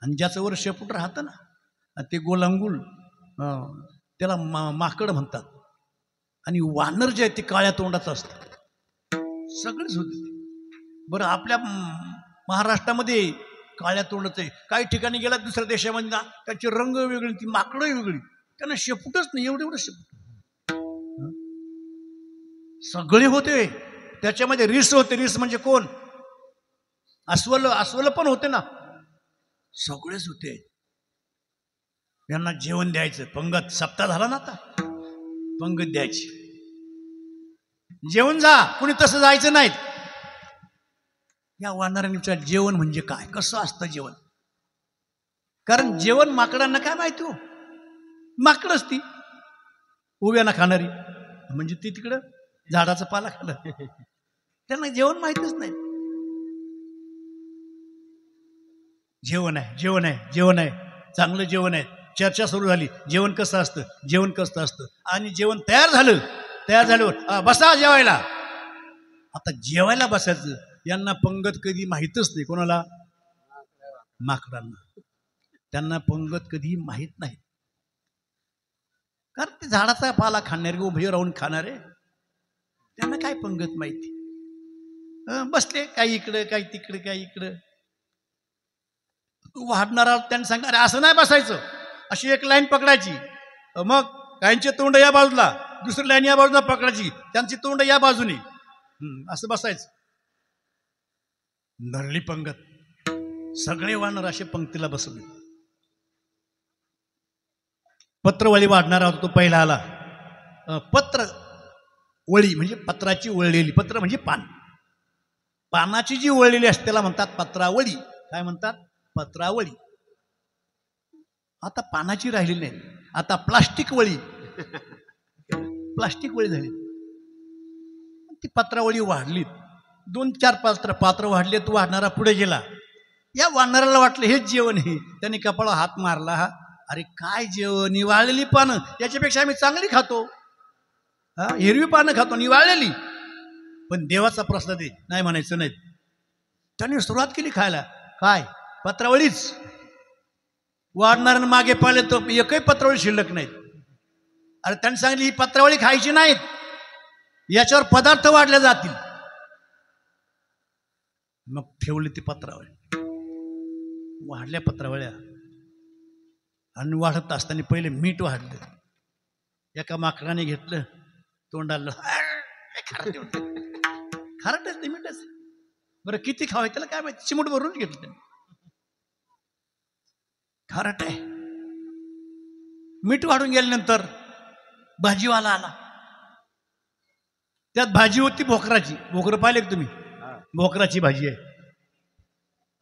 [SPEAKER 1] आणि ज्याचं वर शेपूट राहतं ना ते गोलांगुल. त्याला माकड म्हणतात. आणि वानर जे आहे ते काळ्या तोंडाचं असतं. सगळेच होते. बरं आपल्या महाराष्ट्रामध्ये काळ्या तोंडाचं आहे. काही ठिकाणी गेला दुसऱ्या देशामध्ये ना त्याचे रंग वेगळे, ती माकडं वेगळी, त्यांना शेपूटच नाही, एवढं शेपूट. सगळे होते त्याच्यामध्ये. रिस होते. रिस म्हणजे कोण? अस्वल पण होते ना. सगळेच होते. यांना जेवण द्यायचं. पंगत सप्ताह झाला ना आता, पंगत द्यायची. जेवण जा, कुणी तसं जायचं नाहीत. या वानरांच्या जेवण म्हणजे काय, कसं असतं जेवण? कारण जेवण माकडांना काय माहिती हो, माकडच ती उभ्याना खाणारी, म्हणजे ती तिकडं झाडाचा पाला खाणार. त्यांना जेवण माहितच नाही. जेवण आहे, जेवण आहे, जेवण आहे, चांगलं जेवण आहे. चर्चा सुरू झाली, जेवण कसं असतं, जेवण कसं असतं. आणि जेवण तयार झाल्यावर बसा जेवायला. आता जेवायला बसायचं. यांना पंगत कधी माहीतच नाही. कोणाला? माकडांना. त्यांना पंगत कधी माहीत नाही. कारण ते झाडाचा पाला खाणारे, उभे राहून खाणारे, त्यांना काय पंगत माहिती. बसले काही इकडं, काही तिकडे, काही इकडं. वाढणारा त्यांनी सांगा, अरे असं नाही बसायचं, अशी एक लाईन पकडायची. मग काहींचे तोंड या बाजूला, दुसरी लाईन या बाजूला पकडायची, त्यांची तोंड या बाजूने, असं बसायचं. धरली पंगत. सगळे वानर असे पंक्तीला बसले. पत्रवळी वाढणारा होता तो पहिला आला. पत्र वळी म्हणजे पत्राची वळलेली. पत्र म्हणजे पान. पानाची जी वळलेली असते त्याला म्हणतात पत्रावळी. काय म्हणतात? पत्रावळी. आता पानाची राहिली नाही, आता प्लास्टिक वळी. प्लास्टिक वळी झाली. ती पत्रावळी वाढली. 2-4 पात्र वाढले. तो वाढणारा पुढे गेला. या वानराला वाटलं हेच जेवण आहे. त्याने कपाळावर हात मारला. अरे काय जेवण, निवाळलेली पानं, याच्यापेक्षा आम्ही चांगली खातो. हिरवी पानं खातो, निवाळलेली. पण देवाचा प्रसाद आहे, नाही म्हणायचं नाही. त्याने सुरुवात केली खायला. काय? पत्रावळीच. वाढणाऱ्यानं मागे पाहिले तो एकही पत्रावळी शिल्लक नाहीत. अरे त्यांनी सांगितली ही पत्रावळी खायची नाहीत, याच्यावर पदार्थ वाढले जातील. मग ठेवली ती पत्रावळी. वाढल्या पत्रावळ्या. आणि वाढत असताना पहिले मीठ वाढलं. एका माकडाने घेतलं, तोंडाला खारटच नाही, मीठच. बरं किती खावाय त्याला काय माहिती, चिमूट भरून घेतलं. खारट आहे. मीठ वाढून गेल्यानंतर भाजीवाला आला. त्यात भाजी होती भोकराची. भोकरं पाहिले का तुम्ही? भोकराची भाजी आहे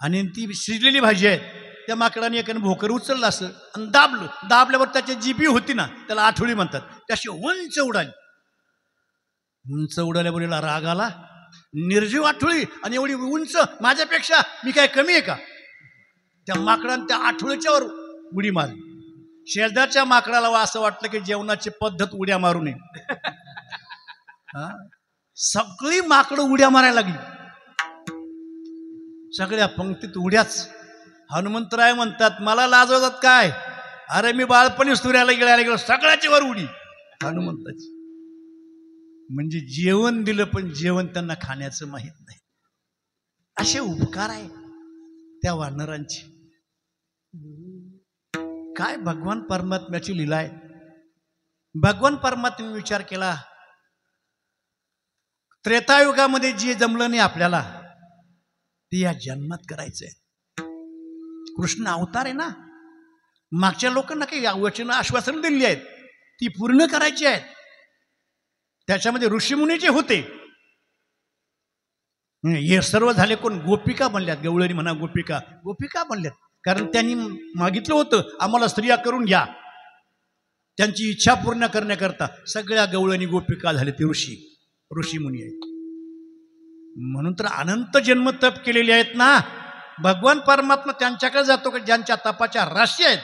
[SPEAKER 1] आणि ती शिजलेली भाजी आहे. त्या माकडाने एकाने भोकर उचललं असं आणि दाबलं. दाबल्यावर त्याची जीबी होती ना, त्याला आठवडी म्हणतात, त्याशी उंच उडाली. उंच उडाल्यावर राग आला. निर्जीव आठवडी आणि एवढी उंच, माझ्यापेक्षा मी काय कमी आहे का? त्या माकडाने त्या आठवडीच्या वर उडी मारली. शेजारच्या माकडाला असं वाटलं की जेवणाची पद्धत उड्या मारू नये. सगळी माकडं उड्या मारायला लागली. सगळ्या पंक्तीत उड्याच. हनुमंतराय म्हणतात मला लाजवतात काय? अरे मी बाळपणी सूर्याला गेलो, सगळ्याची वर उडी हनुमंताची. म्हणजे जेवण दिलं पण जेवण त्यांना खाण्याचं माहित नाही. असे उपकार आहे त्या वानरांची. काय भगवान परमात्म्याची लीला आहे. भगवान परमात्म्याने विचार केला, त्रेतायुगामध्ये जे जमलं नाही आपल्याला ते या जन्मात करायचंय. कृष्ण अवतार आहे ना. मागच्या लोकांना काही वचन आश्वासन दिली आहेत, ती पूर्ण करायची आहेत. त्याच्यामध्ये ऋषीमुनी जे होते हे सर्व झाले कोण? गोपिका बनल्यात. गवळणी म्हणा, गोपिका बनल्यात. कारण त्यांनी मागितलं होतं आम्हाला स्त्रिया करून घ्या. त्यांची इच्छा पूर्ण करण्याकरता सगळ्या गवळणी गोपिका झाले. ते ऋषीमुनी आहेत. म्हणून तर अनंत जन्म तप केलेले आहेत ना. भगवान परमात्मा त्यांच्याकडे जातो का ज्यांच्या तपाच्या राशी आहेत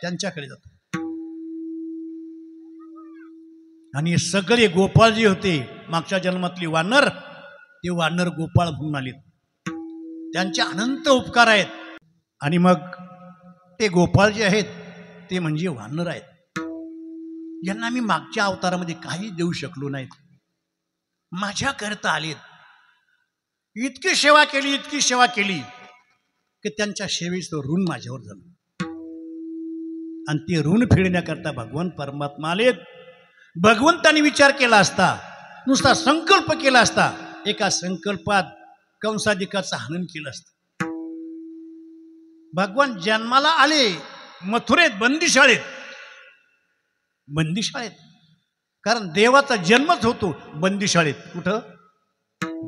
[SPEAKER 1] त्यांच्याकडे जातो. आणि सगळे गोपाळ जे होते मागच्या जन्मातली वानर, ते वानर गोपाळ म्हणून आले. त्यांचे अनंत उपकार आहेत. आणि मग ते गोपाळ जे आहेत ते म्हणजे वानर आहेत. यांना मी मागच्या अवतारामध्ये काही देऊ शकलो नाहीत, माझ्याकरता आलेत. इतकी सेवा केली की त्यांच्या सेवेचं ऋण माझ्यावर झालं. आणि ते ऋण फेडण्याकरता भगवान परमात्मा आलेत. भगवंताने विचार केला असता, नुसता संकल्प केला असता, एका संकल्पात कंसाधिकाचं हनन केलं असतं. भगवान जन्माला आले मथुरेत, बंदिशाळेत. कारण देवाचा जन्मच होतो बंदिशाळेत. कुठं?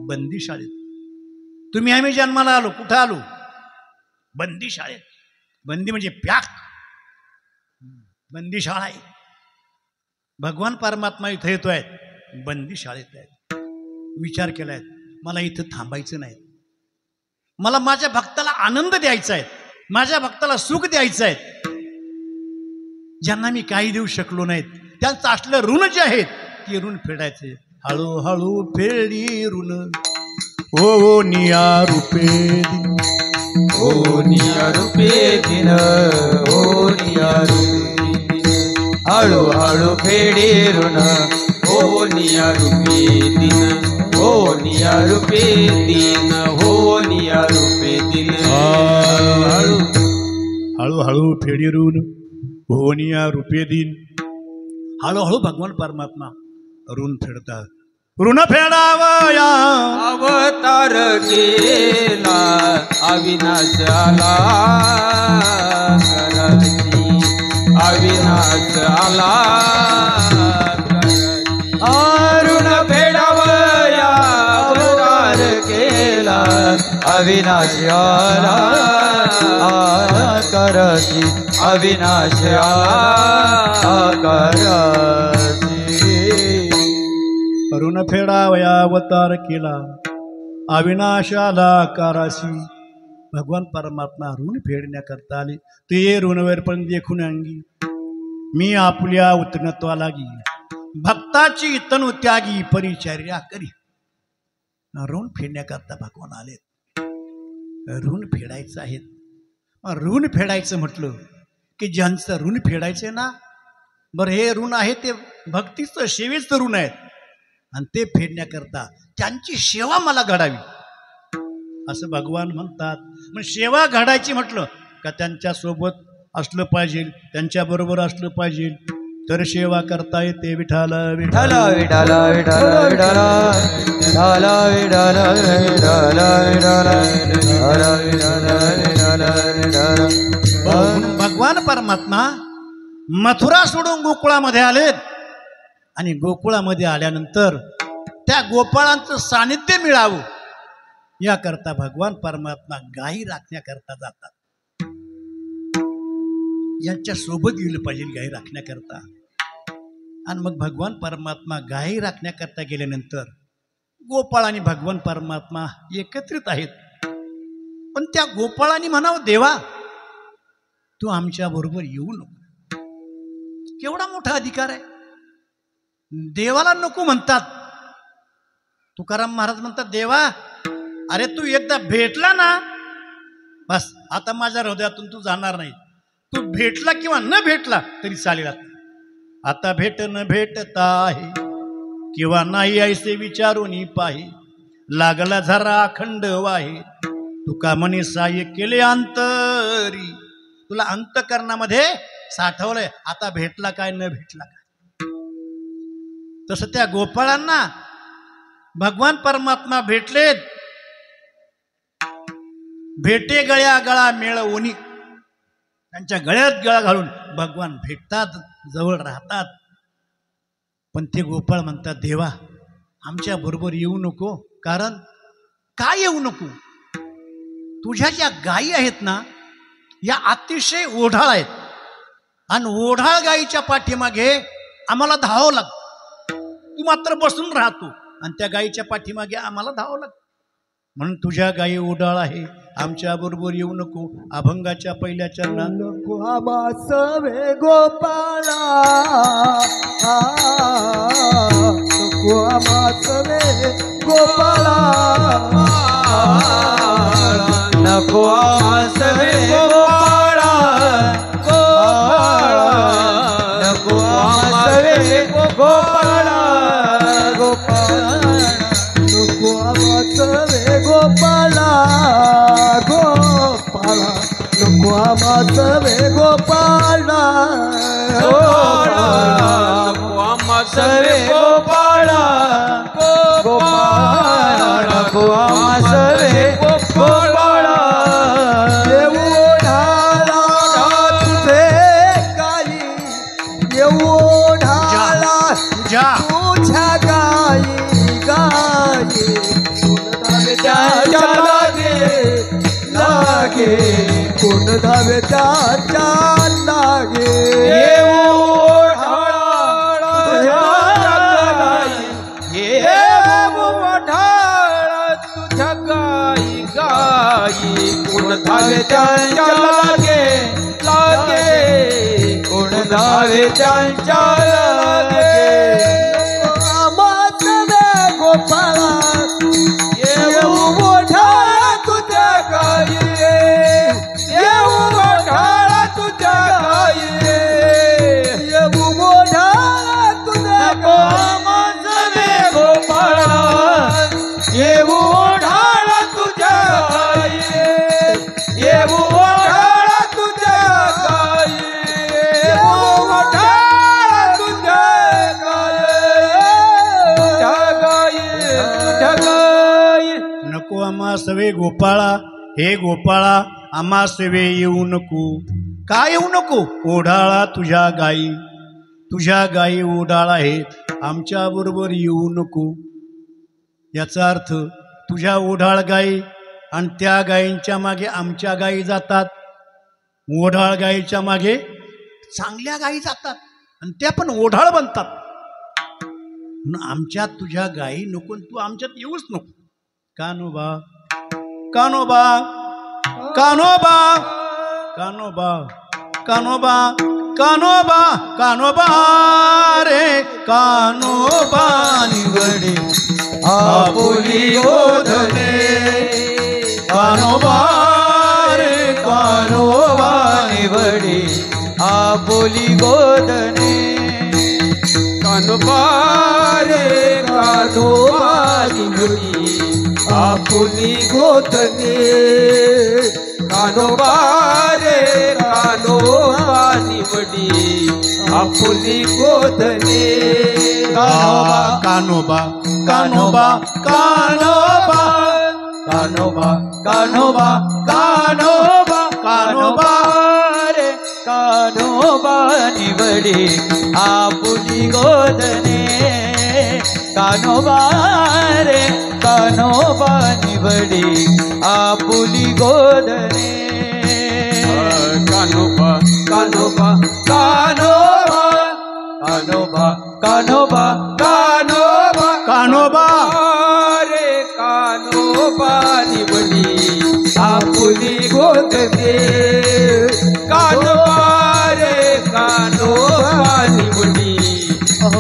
[SPEAKER 1] बंदिशाळेत. तुम्ही आम्ही जन्माला आलो, कुठं आलो? बंदिशाळेत. बंदी म्हणजे प्याक, बंदिशाळा आहे. भगवान परमात्मा इथं येतोय, बंदिशाळेत आहेत. विचार केलाय, मला इथं थांबायचं नाही. मला माझ्या भक्ताला आनंद द्यायचा आहे, माझ्या भक्ताला सुख द्यायचं आहे. ज्यांना मी काही देऊ शकलो नाहीत त्यांचं असलं ऋण जे आहेत ते ऋण फेडायचे. हळूहळू फेडी ऋण ओ निया रूपे दिन,
[SPEAKER 4] ओ निया रूपे दिन, ओ निया रूपे दिन, हळू हळू फेडे ऋण, ओ निया रूपे दिन, ओ निया रूपे दिन, हो निया रूपे दिन.
[SPEAKER 1] हळूहळू फेडी ऋण हो निया रूपे दिन. हळूहळू भगवान परमात्मा ऋण फेडतात. ऋण फेडावया
[SPEAKER 4] अवतार केला, अविनाश आला करती, अविनाश आला करती. ऋण फेडावया अवतार केला, अविनाश आला करती, अविनाश आला करती.
[SPEAKER 1] ऋण फेडावया अवतार केला, अविनाशाला काराशी. भगवान परमात्मा ऋण फेडण्याकरता आले. ते ऋणवर पण देखून अंगी मी आपल्या उतनत्वा लागी, भक्ताची तनु त्यागी परिचर्या करी. ऋण फेडण्याकरता भगवान आले. ऋण फेडायचं आहे. ऋण फेडायचं म्हटलं की ज्यांचं ऋण फेडायचं ना, बरं हे ऋण आहे ते भक्तीचं सेवेचं ऋण आहे, आणि ते फेडण्याकरता त्यांची सेवा मला घडावी असं भगवान म्हणतात. मग सेवा घडायची म्हटलं का त्यांच्यासोबत असलं पाहिजे, त्यांच्याबरोबर असलं पाहिजे, तर सेवा करता येते. विठाल
[SPEAKER 4] विठाल विठाल विठाल विठाल विठाल विठाल विठाल विठाल विठाल.
[SPEAKER 1] भगवान परमात्मा मथुरा सोडून गोकुळामध्ये आलेत. आणि गोकुळामध्ये आल्यानंतर त्या गोपाळांचं सानिध्य मिळावं याकरता भगवान परमात्मा गायी राखण्याकरता जातात. यांच्या सोबत गेलं पाहिजे गायी राखण्याकरता. आणि मग भगवान परमात्मा गायी राखण्याकरता गेल्यानंतर गोपाळ आणि भगवान परमात्मा एकत्रित आहेत. पण त्या गोपाळांनी म्हणावं, देवा तू आमच्या बरोबर येऊ नको. केवढा मोठा अधिकार आहे. देवाला नको म्हणतात. तुकाराम महाराज म्हणतात, देवा अरे तू एकदा भेटला ना बस, आता माझ्या हृदयातून तू जाणार नाही. तू भेटला किंवा न भेटला तरी चालेल. आता भेट न भेटता आहे किंवा नाही ऐसे विचारून पाहे, लागला झरा अखंड वाहे, तुका म्हणे साय केले अंतरी. तुला अंतकरणामध्ये साठवलंय, आता भेटला काय न भेटला काय. तसं त्या गोपाळांना भगवान परमात्मा भेटलेत. भेटे गळ्या गळा मेळवणी, त्यांच्या गळ्यात गळा घालून भगवान भेटतात, जवळ राहतात. पण ते गोपाळ म्हणतात, देवा आमच्या बरोबर येऊ नको. कारण काय येऊ नको? तुझ्या ज्या गायी आहेत ना या अतिशय ओढाळ आहेत, आणि ओढाळ गायीच्या पाठीमागे आम्हाला धावावं लागतं. तू मात्र बसून राहतो आणि त्या गायीच्या पाठीमागे आम्हाला धावावं लागतं. म्हणून तुझ्या गायी ओढाळ आहे, आमच्या बरोबर येऊ नको. अभंगाच्या पहिल्या चरणात
[SPEAKER 4] नको आबासवे गोपाळा, नको आबासवे गोपाळा, नको आबासवे गोपाळा, नको आबासवे
[SPEAKER 1] आमासवे गोपाळा
[SPEAKER 3] आमासवे गोपाळा गोपाळा आमासवे गोपाळा
[SPEAKER 1] येऊ ढाळा तुझे गाई येऊ ढाळा
[SPEAKER 2] जा
[SPEAKER 1] तुझ्या गाई गाई
[SPEAKER 3] त्याच्या लागे
[SPEAKER 1] कोण धावे त्याच्या लागे
[SPEAKER 3] येऊ ढाळा तुझ्या गाई येऊ ढाळा तुझ्या गाई गाई कोण धावे त्यांच्या लागे लागे कोण धावे त्यांच्या लागे
[SPEAKER 1] आमासवे गोपाळा
[SPEAKER 3] येऊ ढाळा तुझ्या गाई येऊ ढाळा तुझ्या गाई
[SPEAKER 1] येऊ ढाळा तुझ्या
[SPEAKER 3] आमासवे गोपाळा येऊ ढाळा तुझ्या गाई येऊ ढाळा तुझ्या गाई येऊ ढाळा तुझ्या गाई तुझ्या गाई
[SPEAKER 2] नको आम्हा सवे गोपाळा, हे गोपाळा आम्हा सेवे येऊ नको. का येऊ नको? ओढाळा तुझ्या गायी ओढाळा आहेत, आमच्या बरोबर येऊ नको. याचा अर्थ तुझ्या ओढाळ गायी आणि त्या गायींच्या मागे आमच्या गायी जातात. ओढाळ गायीच्या मागे चांगल्या गायी जातात आणि त्या पण ओढाळ बनतात. म्हणून आमच्यात तुझ्या गायी नको, तू आमच्यात येऊच नको. कानोबा कानोबा कानोबा कानोबा कानोबा कानोबा कानोबा रे कानोबा
[SPEAKER 1] निवडे
[SPEAKER 3] आपुली गोधने
[SPEAKER 1] कानोबा रे कानोबा
[SPEAKER 3] निवडे आपुली गोधने कानोबा रे कानोबा निवडी आपुली गोधने कानोबा रे कानोबा निवडी आपुली गोधने
[SPEAKER 2] कानोबा कानोबा कानोबा
[SPEAKER 3] कानोबा कानोबा कानोबा कानोबा रे कानोबा निवडी आपुली गोधने कानोबा रे कानोबा निवडी आपुली गोधने कानोबा कानोबा कानोबा कानोबा कानोबा कानोबा
[SPEAKER 2] कानोबा
[SPEAKER 3] रे कानोबा निवडी आपुली गोधने कानोबा रे कानोबा निवडी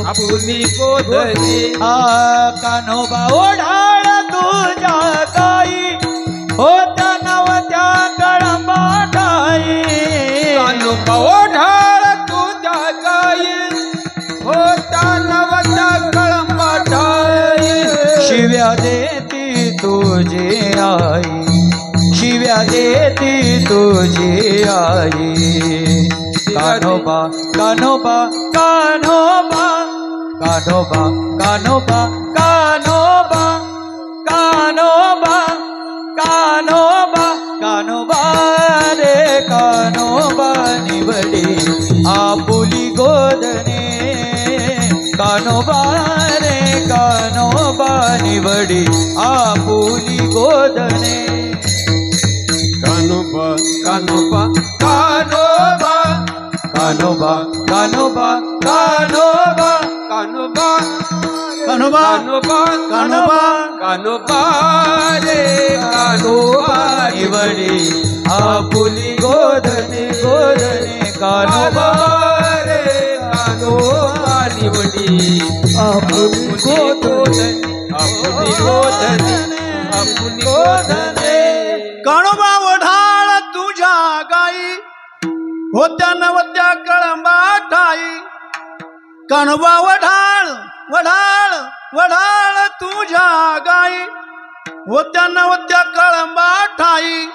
[SPEAKER 3] आपुली गोधने
[SPEAKER 1] कानोबा ओढाळ तुझ्या गाई होत्या नवत्या कळंबा ठाई
[SPEAKER 3] कानोबा ओढाळ तुझ्या गाई होता नवता कळंबा ठाई
[SPEAKER 1] शिव्या देती तुझे आई शिव्या देती तुझी आई कानोबा कानोबा कानोबा कानोबा कानोबा कानोबा कानोबा कानोबा कानोबा रे कानोबा निवडी आपुली गोधने कानोबा रे कानोबा निवडी आपुली गोधने
[SPEAKER 3] कानोबा कानोबा कानोबा कानोबा कानोबा कानोबा कानोबा
[SPEAKER 2] कानोबा
[SPEAKER 3] कानोबा कानोबा कानोबा रे कानोबा निवडी आपुली गोधने गोधने कानोबा रे कानोबा निवडी आपुली गोधने आपुली गोधने आपुली गोधने
[SPEAKER 2] कानोबा ओढाळ तुझ्या गाई होत्या नवत्या कळंबा ठाई कानोबा वढाळ वढाळ वढाळ तुझ्या गाई होत्या नवत्या कळंबा ठाई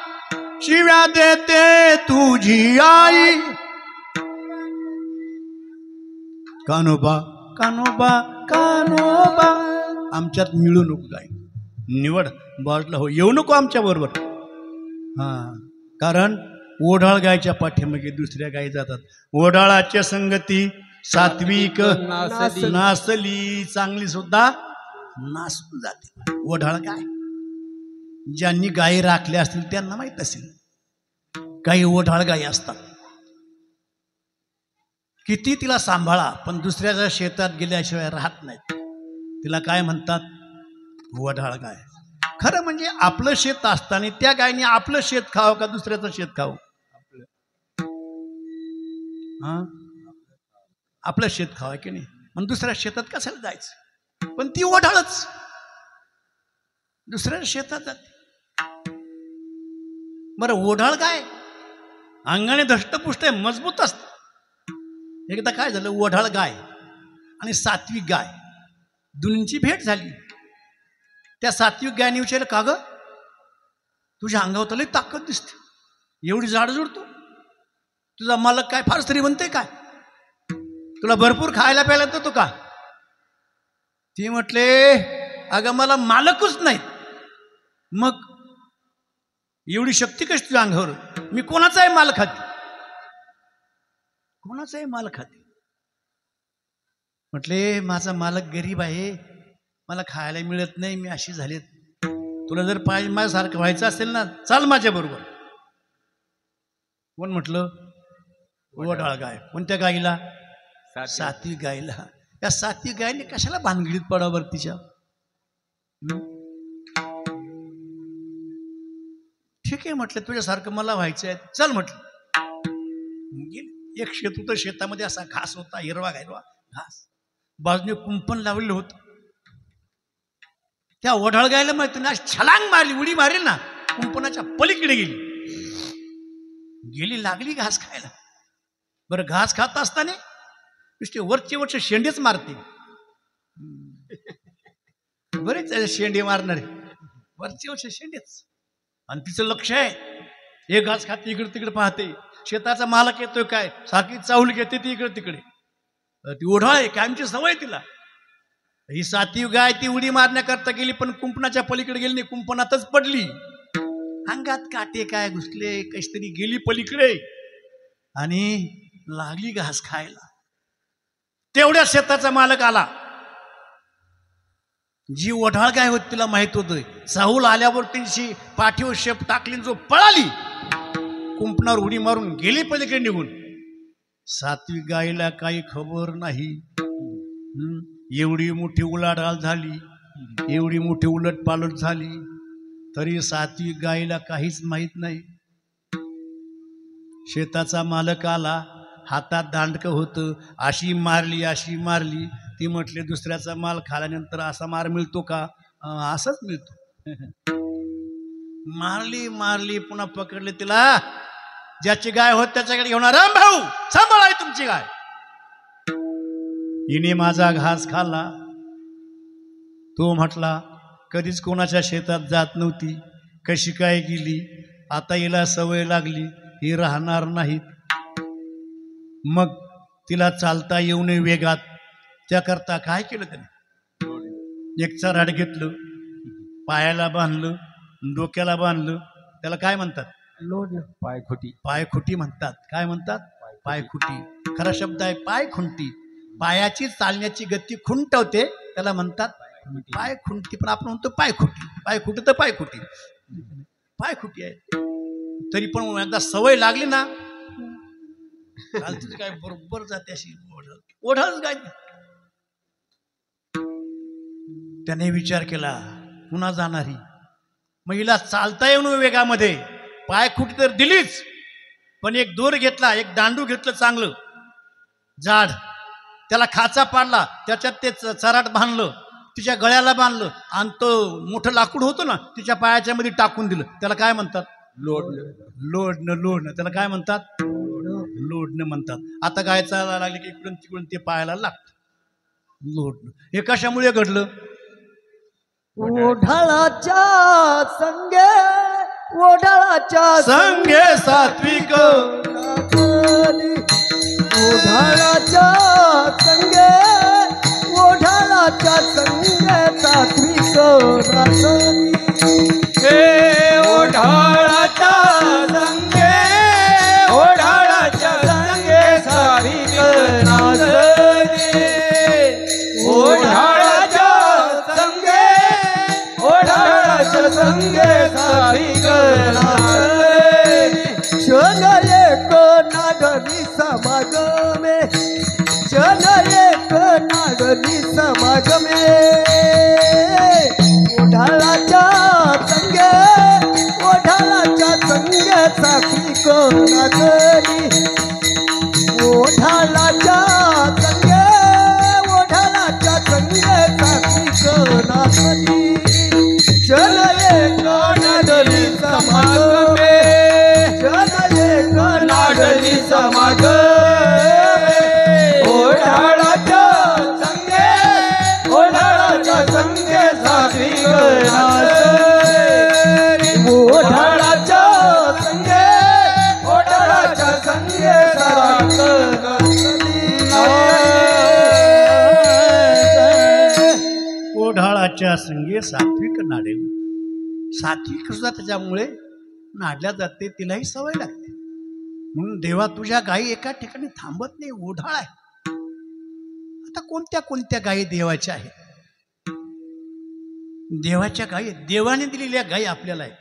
[SPEAKER 2] शिव्या देते तुझी आई. कानोबा कानोबा कानोबा आमच्यात मिळू नको गाय, निवड बाजूला हो, येऊ नको आमच्या बरोबर. हा, कारण ओढाळ गायच्या पाठीमागे दुसऱ्या गायी जातात. ओढाळाच्या संगती सात्विक नासली, चांगली सुद्धा नासून जाते. ओढाळ गाय ज्यांनी गायी राखल्या असतील त्यांना माहित असेल, काही ओढाळ गायी असतात. किती तिला सांभाळा पण दुसऱ्याच्या शेतात गेल्याशिवाय राहत नाहीत. तिला काय म्हणतात? ओढाळ गाय. खरं म्हणजे आपलं शेत असताना त्या गायने आपलं शेत खावं का दुसऱ्याचं शेत खावं? आपलं शेत खावं की नाही, मग दुसऱ्या शेतात कशाला जायचं? पण ती ओढाळच दुसऱ्या शेतात जाते. बरं, ओढाळ गाय अंगाने धष्टपुष्ट आहे, मजबूत असत. एकदा काय झालं, ओढाळ गाय आणि सात्विक गाय दोन्हींची भेट झाली. त्या सात्विक गायने विचारलं, का ग तुझ्या अंगावर लई ताकद दिसते, एवढी जाड जोडतो, तुझा मालक काय फार श्रीमंत आहे काय, तुला भरपूर खायला प्यायला देतो का? ती म्हटले, अगं मला मालकच नाहीत, मग एवढी शक्ती कशी तुझ्या अंगावर? मी कोणाचाही माल खाते, कोणाचाही माल खाते. म्हटले, माझा मालक गरीब आहे, मला खायला मिळत नाही, मी अशी झाले. तुला जर पाहिजे माझ्यासारखं व्हायचं असेल ना, चाल माझ्या बरोबर. कोण म्हटलं? ओढाळ गाय. कोणत्या गाईला? सात्विक गायला. त्या सात्विक गायने कशाला भानगडीत पडावर तिच्या? ठीक आहे म्हटलं, तुझ्यासारखं मला व्हायचं आहे, चल म्हटलं. एक शेत होतं, शेतामध्ये असा घास होता, हिरवा हिरवा घास, बाजूने कुंपण लावलेलं होतं. त्या ओढाळ गायला माहिती ना, छलांग मारली, उडी मारली ना, कुंपणाच्या पलीकडे गेली, लागली घास खायला. बरं, घास खात असताना नुसते वरचे शेंडेच मारते. बरेच शेंडे मारणारे, वरचे शेंडेच. आणि तिचं लक्ष आहे, एक घास खाते, इकडे तिकडे पाहते, शेताचा मालक येतोय काय, सारखी चावल घेते ती इकडे तिकडे. ती ओढाळ आहे, कायमची सवय तिला. ही सात्विक गाय ती उडी मारण्याकरता गेली, पण कुंपणाच्या पलीकडे गेली नाही, कुंपणातच पडली. अंगात काटे काय घुसले, कशी तरी गेली पलीकडे आणि लागली घास खायला. तेवढ्या शेताचा मालक आला. जी ओढाळ गाय होती तिला माहित होतं, साहूल आल्यावर त्यांची पाठीवर शेप टाकली, जो पळाली, कुंपणावर उडी मारून गेली पलीकडे निघून. सात्विक गायीला काही खबर नाही. एवढी मोठी उलाढाल झाली, एवढी मोठी उलटपालट झाली, तरी सात्विक गायीला काहीच माहित नाही. शेताचा मालक आला, हातात दांडकं होतं, अशी मारली. ती म्हटले, दुसऱ्याचा माल खाल्यानंतर असा मार मिळतो का? असाच मिळतो. मारली, पुन्हा पकडले तिला. ज्याची गाय होत त्याच्याकडे घेऊन, राम भाऊ सांभाळाय तुमची गाय. हिने माझा घास खाल्ला. तो म्हटला, कधीच कोणाच्या शेतात जात नव्हती, कशी काय गेली, आता हिला सवय लागली, ही राहणार नाहीत. मग तिला चालता येऊ नये वेगात, त्याकरता काय केलं त्याने? एक चराड घेतलं, पायाला बांधलं, डोक्याला बांधलं. त्याला काय म्हणतात?
[SPEAKER 3] लोडलं.
[SPEAKER 2] पायखुटी म्हणतात. काय म्हणतात? पायखुटी. खरा शब्द आहे पायखुंटी. पायाची चालण्याची गती खुंटवते, त्याला म्हणतात पायखुंटी. पण आपण म्हणतो पायखुटी. पायखुटी तर पायखुटी आहे. तरी पण एकदा सवय लागली ना, काय बरोबर जाते अशी ओढाळच गाय. त्याने विचार केला, पुन्हा जाणारी. मग हिला चालता येऊन वेगामध्ये पायखुटी तर दिलीच, पण एक दोर घेतला, एक दांडू घेतलं चांगलं जाड, त्याला खाचा पाडला, त्याच्यात ते चराट बांधलं, तिच्या गळ्याला बांधलं, आणि तो मोठं लाकूड होतं ना, तिच्या पायाच्या मध्ये टाकून दिलं. त्याला काय म्हणतात? लोडणं. त्याला काय म्हणतात? लोडणं म्हणतात. आता गाय चालायला लागली की इकडून तिकडून ते पायाला लागतं. लोडणं. हे कशामुळे घडलं?
[SPEAKER 5] ओढाळाच्या संगे
[SPEAKER 2] ओढाळाच्या
[SPEAKER 1] संगे सात्विक
[SPEAKER 2] नाचणी ओढाळाच्या संगे ओढाळाच्या संगे सात्विक नाचणी
[SPEAKER 4] हे ओढाळाच्या संगे ओढाळाच्या संगे सात्विक नाचणी ओढाळाच्या संगे ओढाळाच्या संगे सात्विक नाचणी
[SPEAKER 2] क्षण एक नागरी समागमे क्षण एक नागरी समागमे ओढाळाच्या संगे ओढाळाच्या संगे सात्विक नाचणी ओढाळाच्या संगे ओढाळाच्या संगे सात्विक नाचणी क्षण एक नागरी समागमे
[SPEAKER 4] नाडली समागमे ओढाळाच्या संगे ओढाळाच्या संगे सात्विक नाचणी
[SPEAKER 2] ओढाळाच्या संगे
[SPEAKER 4] ओढाळाच्या संगे सात्विक
[SPEAKER 1] ओढाळाच्या संगे सात्विक नाडेल. सात्विक सुद्धा त्याच्यामुळे नाडल्या जाते, तिलाही सवय लागते. म्हणून देवा तुझ्या गायी एका ठिकाणी थांबत नाही, ओढाळ आहे. आता कोणत्या कोणत्या गायी देवाच्या आहेत? देवाच्या गायी, देवाने दिलेल्या गायी आपल्याला आहेत.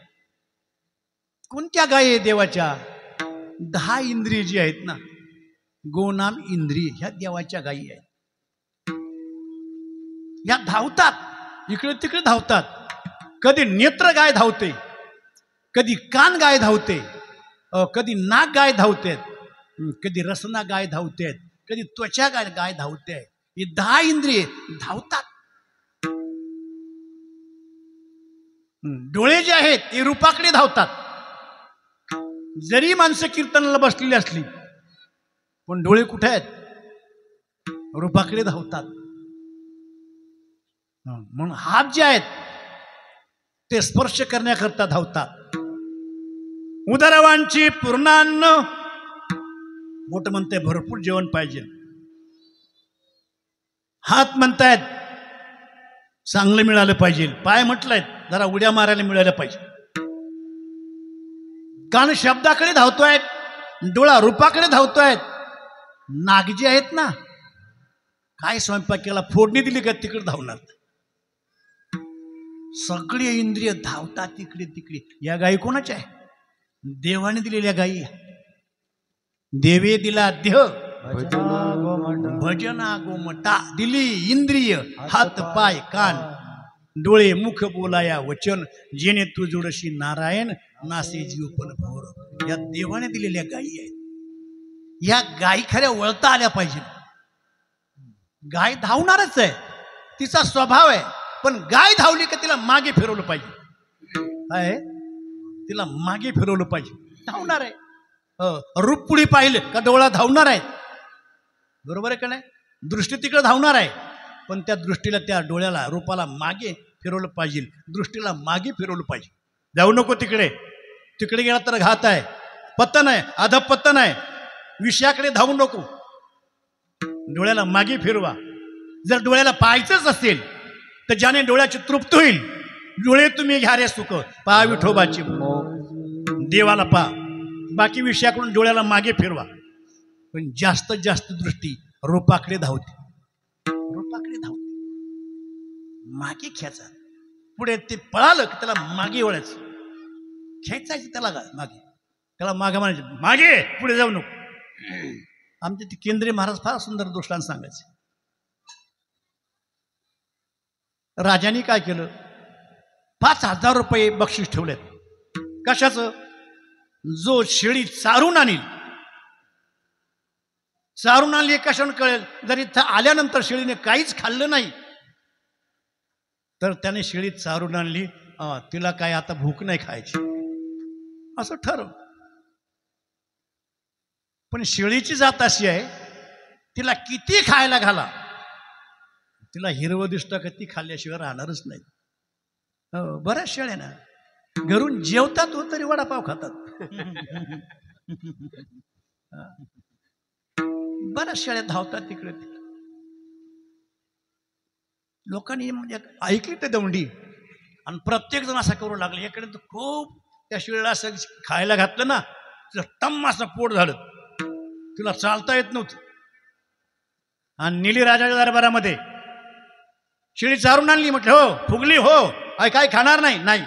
[SPEAKER 1] कोणत्या गायी आहेत देवाच्या? 10 इंद्रिय जी आहेत ना, गोनाम इंद्रिय, ह्या देवाच्या गायी आहेत. या धावतात, इकडे तिकडे धावतात. कधी नेत्र गाय धावते, कधी कान गाय धावते, कधी नाक गाय धावते, कधी रसना गाय धावते, कधी त्वचा गाय धावते. ही 10 इंद्रिये धावतात. डोळे जे आहेत ते रूपाकडे धावतात. जरी माणसं कीर्तनाला बसलेली असली पण डोळे कुठे आहेत? रूपाकडे धावतात. म्हणून हात जे आहेत ते स्पर्श करण्याकरता धावतात. उदरवांची पूर्णान्न, बोट म्हणते भरपूर जेवण पाहिजे. हात म्हणतायत चांगलं मिळालं पाहिजे. पाय म्हटलायत जरा उड्या मारायला मिळालं पाहिजे. कान शब्दाकडे धावतोय, डोळा रूपाकडे धावतोय. नाग जे आहेत ना, काय स्वयंपाक केला, फोडणी दिली का तिकडे धावणार. सगळे इंद्रिय धावतात तिकडे तिकडे. या गायी कोणाच्या आहे? देवाने दिलेल्या गायी. देवे दिला देह भजना गोमटा, दिली इंद्रिय हात पाय कान डोळे मुख बोलाया वचन, जेणे तू जोडशी नारायण नासे जीव पण भोर. या देवाने दिलेल्या गायी आहेत. या गायी खऱ्या वळता आल्या पाहिजे. गाय धावणारच आहे, तिचा स्वभाव आहे. पण गाय धावली का तिला मागे फिरवलं पाहिजे. काय तिला मागे फिरवलं पाहिजे. धावणार आहे. रूप पुढे पाहिलं का डोळा धावणार आहे. बरोबर आहे का नाही? दृष्टी तिकडे धावणार आहे, पण त्या दृष्टीला त्या डोळ्याला रूपाला मागे फिरवलं पाहिजे. दृष्टीला मागे फिरवलं पाहिजे. जाऊ नको तिकडे. तिकडे गेला तर घात आहे, पतन आहे, अधपतन आहे. विषयाकडे धावू नको. डोळ्याला मागे फिरवा. जर डोळ्याला पाहायचंच असेल तर ज्याने डोळ्याची तृप्त होईल, डोळे तुम्ही घ्या रे सुख, पहा विठोबाची, देवाला पहा. बाकी विषयाकडून डोळ्याला मागे फिरवा. पण जास्त जास्त दृष्टी रूपाकडे धावते. रूपाकडे धावते. मागे खेचा. पुढे ते पळालं की त्याला मागे वळायचं. खेचायचं त्याला मागे. त्याला मागे म्हणायचं, मागे, पुढे जाऊ नको. आमचे ते केंद्रीय महाराज फार सुंदर दृष्टांत सांगायचे. राजाने काय केलं? 5,000 रुपये बक्षीस ठेवलेत. कशाचं? जो शेळी चारून आणील, चारून आणली कशाने कळेल? जर इथं आल्यानंतर शेळीने काहीच खाल्लं नाही तर त्याने शेळी चारून आणली, तिला काय आता भूक नाही खायची असं ठरव. पण शेळीची जात अशी आहे, तिला किती खायला घाला, तिला हिरवं दिसतं का ती खाल्ल्याशिवाय राहणारच नाही. बऱ्याच शेळ्या ना
[SPEAKER 2] घरून जेवतात हो तरी वडापाव खातात. बऱ्याच शाळेत धावतात तिकडे. लोकांनी म्हणजे ऐकली ते दौंडी आणि प्रत्येक जण असा करू लागले. इकडे तर खूप त्या शिळेला असं खायला घातलं ना, तिला टम्म असं पोट झालं, तिला चालता येत नव्हतं. आणि नेली राजाच्या दरबारामध्ये. शिळी चारून आणली. म्हटलं हो फुगली हो, काय खाणार नाही. नाही.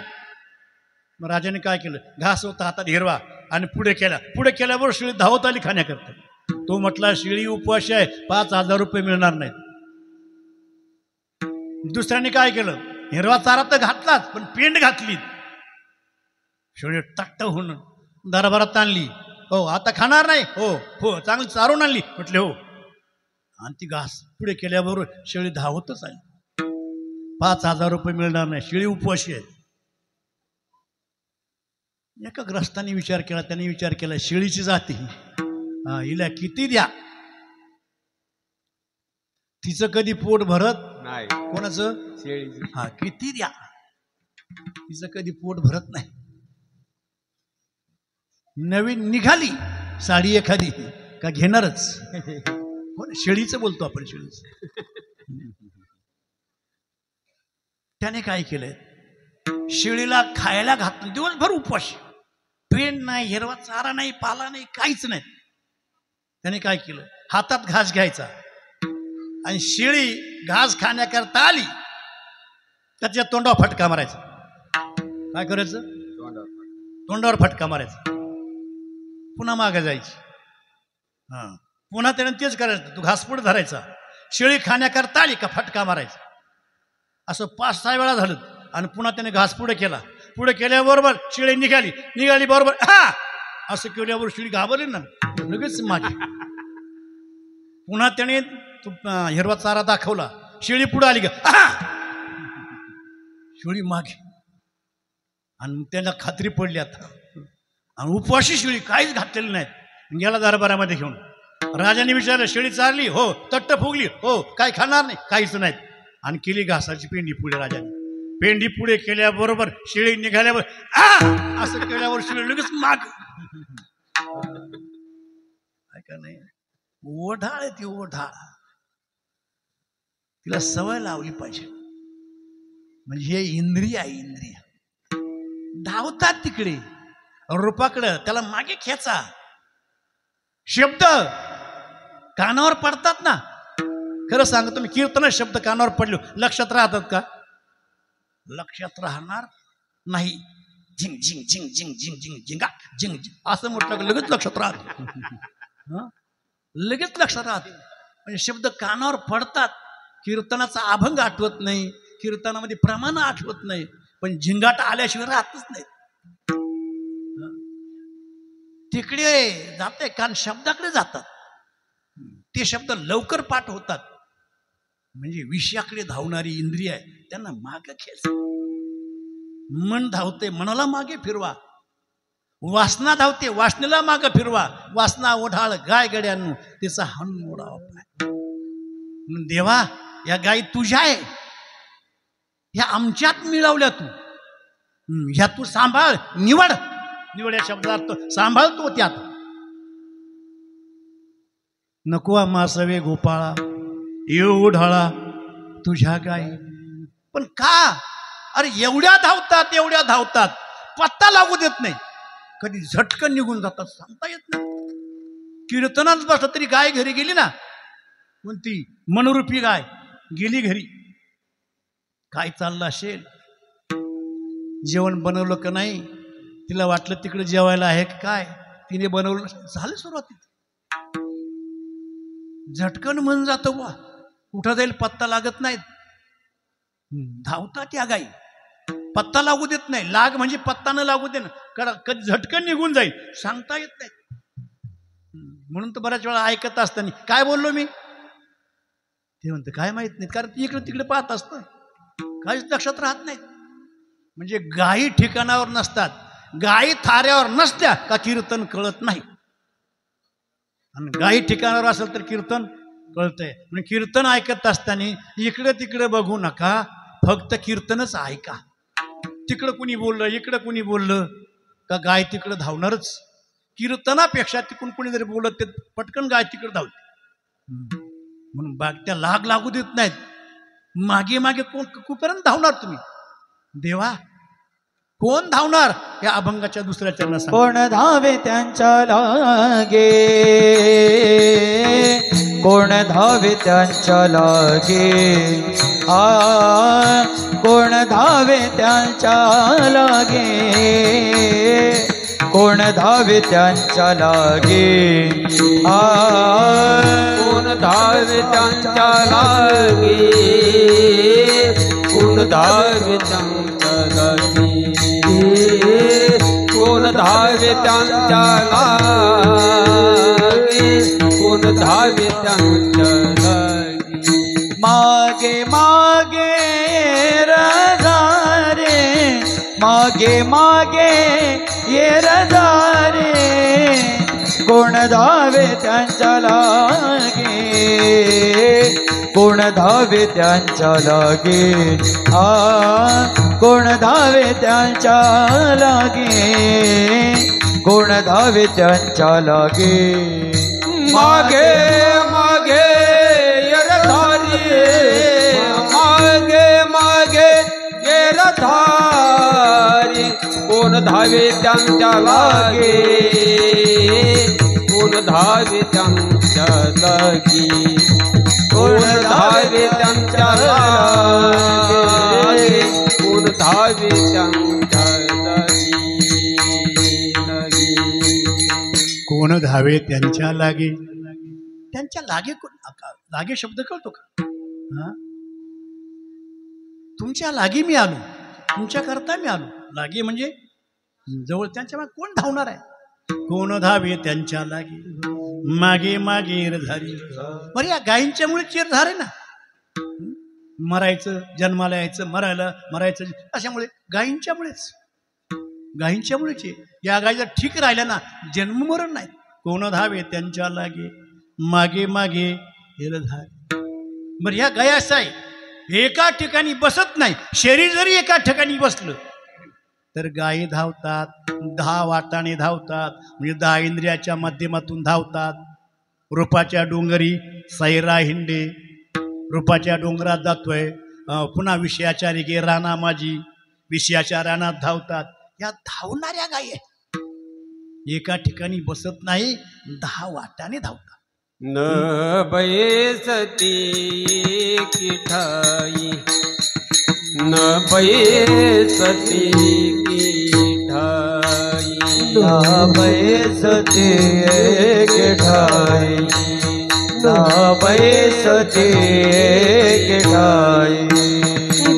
[SPEAKER 2] मग राजाने काय केलं, घास होता हातात हिरवा आणि पुढे केल्याबरोबर शिळी धावत आली खाण्याकरता. तो म्हटला शिळी उपवाशी आहे, 5,000 रुपये मिळणार नाहीत. दुसऱ्याने काय केलं, हिरवा चारा तर घातलाच पण पेंड घातली. शिळी तट्ट होऊन दरबारात आणली. हो आता खाणार नाही. हो हो चांगली चारून आणली. म्हटले हो. आणि ती घास पुढे केल्याबरोबर शेळी धावतच आली. 5,000 रुपये मिळणार नाही, शेळी उपवाशी आहे. एका ग्रस्ताने विचार केला, त्याने विचार केला शेळीची जाती हिला किती द्या, तिचं कधी पोट भरत
[SPEAKER 3] नाही.
[SPEAKER 2] कोणाचं,
[SPEAKER 3] शेळीची.
[SPEAKER 2] हा किती द्या, तिचं कधी पोट भरत नाही. नवीन निघाली साडी एखादी का घेणारच. शेळीचं बोलतो आपण, शेळीचं. त्याने काय केलंय, शेळीला खायला घातलं. दिवसभर उपवास, पेंड नाही, हिरवा चारा नाही, पाला नाही, काहीच नाही. त्याने काय केलं, हातात घास घ्यायचा आणि शेळी घास खाण्याकरता आली त्याच्या तोंडावर फटका मारायचा. काय करायचं, तोंडावर फटका मारायचा. पुन्हा मागे जायची. हा पुन्हा त्याने तेच करायचं. तू घास पुढे धरायचा, शेळी खाण्याकरता आली का फटका मारायचा. असं 5-6 वेळा झालं. आणि पुन्हा त्याने घास पुढे केला. पुढे केल्याबरोबर शेळी निघाली बरोबर हा असं केल्यावर शेळी घाबरली ना, लगेच मागे. पुन्हा त्याने हिरवा चारा दाखवला, शेळी पुढे आली का शेळी मागे. आणि त्यांना खात्री पडली आता. आणि उपवाशी शेळी काहीच घातलेली नाहीत. गेला दरबारामध्ये घेऊन. राजाने विचारलं शेळी चारली हो, तट्ट फुगली हो, काय खाणार नाही, काहीच नाहीत. आणि केली घासाची पेंडी पुढे. राजाने पेंडी पुढे केल्याबरोबर शेळी निघाल्यावर असं केल्यावर शेळी लगेच माग. का नाही, ओढाळ आहे ती, ओढाळ. तिला सवय लावली पाहिजे. म्हणजे हे इंद्रिय आहे, इंद्रिय. धावतात तिकडे रूपाकडं, त्याला मागे खेचा. शब्द कानावर पडतात ना. खरं सांगतो मी, कीर्तन शब्द कानावर पडले लक्षात राहतात का? लक्षात राहणार नाही. झिंग झिंग झिंग झिंग झिंग झिंग झिंगा झिंग झिंग असं म्हटलं की लगेच लक्षात राहत. लगेच लक्षात राहते. म्हणजे शब्द कानावर पडतात. कीर्तनाचा अभंग आठवत नाही, कीर्तनामध्ये प्रमाण आठवत नाही, पण झिंगाट आल्याशिवाय राहतच नाही. तिकडे जाते कान शब्दाकडे जातात. ते शब्द लवकर पाठ होतात. म्हणजे विषयाकडे धावणारी इंद्रिय आहे, त्यांना मागे खेच. मन धावते, मनाला मागे फिरवा. वासना धावते, वासनेला मागे फिरवा. वासना ओढाळ गाय गड्यांनो, तिचा हन ओढावा. देवा या गायी तुझ्या आहे, ह्या आमच्यात मिळवल्या तू, ह्या तू सांभाळ, निवड. निवड या शब्दार्थ सांभाळतो त्यात. नको आम्हासवे गोपाळा येऊ ढाळा तुझ्या गाई. पण का, अरे एवढ्या धावतात पत्ता लागू देत नाही. कधी झटकन निघून जातात, सांगता येत नाही. कीर्तनात बसलं तरी गाय घरी गेली ना, कोणती मनोरूपी गाय गेली घरी. काय चाललं असेल, जेवण बनवलं का नाही, तिला वाटलं तिकडे जेवायला आहे काय, तिने बनवलं, झालं सुरुवातीत. झटकन मन जातं बा, कुठं जाईल पत्ता लागत नाहीत. धावतात या गाई, पत्ता लागू देत नाही. लाग म्हणजे पत्ता न लागू दे ना, कधी झटकन निघून जाईल, सांगता येत नाही. म्हणून तर बऱ्याच वेळा ऐकत असताना काय बोललो मी, ते म्हणतं काय माहित नाही, कारण इकडे तिकडे पाहत असतं, काहीच लक्षात राहत नाही. म्हणजे गायी ठिकाणावर नसतात, गायी थाऱ्यावर नसत्या का कीर्तन कळत नाही. आणि गायी ठिकाणावर असेल तर कीर्तन कळतंय. म्हणजे कीर्तन ऐकत असताना इकडे तिकडे बघू नका, फक्त कीर्तनच ऐका. तिकडं कुणी बोललं इकडं कुणी बोललं का गाय तिकडं धावणारच. कीर्तनापेक्षा तिकडून कुणी जरी बोलत ते पटकन गाय तिकडं धावते. म्हणून बाग त्या लागू देत नाहीत. मागे मागे कोण कुठपर्यंत धावणार तुम्ही? देवा कोण धावणार? या अभंगाच्या दुसऱ्या चरणात सांग.
[SPEAKER 4] कोण धावे त्यांच्या लागे, कोण धावे त्यांच्या लागे, कोण धावे त्यांच्या लागे, कोण धावे त्यांच्या लागे,
[SPEAKER 3] कोण धावे त्यांच्या लागे, कोण धावे त्यांच्या लागे, कोण धावे त्यांच्या लागे, कोण धावे त्यांच्या लागे.
[SPEAKER 4] मागे मागे रजारे, मागे मागे ये रजारे, कोण धावे त्यांच्या लागे, कोण धावे त्यांच्या लागे, कोण धावे त्यांच्या लागे, कोण धावे त्यांच्या लागे.
[SPEAKER 3] मागे मागे येरधारी, मागे मागे येरधारी, कोण धावे त्यांच्या लागे, कोण धावे त्यांच्या लागे, कोण धावे त्यांच्या लागे, कोण धावे त्यांच्या लागे.
[SPEAKER 2] कोण धावे त्यांच्या लागे. त्यांच्या लागे लागे शब्द कळतो का? हा? तुमच्या लागे मी आलो, तुमच्या करता मी आलो. लागे म्हणजे जवळ. त्यांच्या मागे कोण धावणार आहे? कोण धावे त्यांच्या लागे, मागे मागे येरधारी. बरं या गायींच्यामुळे येरधार आहे ना. मरायचं, जन्माला यायचं, मरायचं अशामुळे गायींच्यामुळेच, गायींच्यामुळेच. या गायीला ठीक राहिल्या ना जन्म मरण नाही. कोण धावे त्यांच्या लागे, मागे मागे येरधारी. बरं ह्या गाय असं आहे, एका ठिकाणी बसत नाही. शरीर जरी एका ठिकाणी बसलं तर गायी धावतात, 10 वाटाने धावतात. म्हणजे 10 इंद्रियाच्या माध्यमातून धावतात. रूपाच्या डोंगरी सैरा हिंडे, रूपाच्या डोंगरात जातोय. पुन्हा विषयाच्या रेगे राणा माझी, विषयाच्या रानात धावतात. या धावणाऱ्या गायी आहेत. एका ठिकाणी बसत नाही, 10 वाटाने धावतात.
[SPEAKER 3] न बैसती किठाई, न बैसती किठाई,
[SPEAKER 4] न बैसते किठाई, न बैसते किठाई.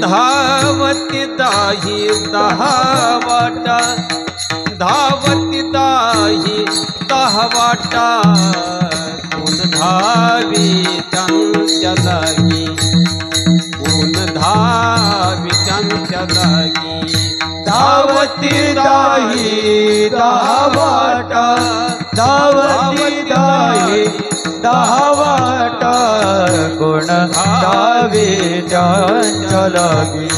[SPEAKER 3] धावती दाही 10 वाटा, धावती दाही 10 वाटा, कोण धावी त्यांच्या लागी, कोण धावी त्यांच्या लागी.
[SPEAKER 4] धावती दाही 10 वाटा, धावती दाही 10 वाटा, कोण धावे त्यांच्या लागी,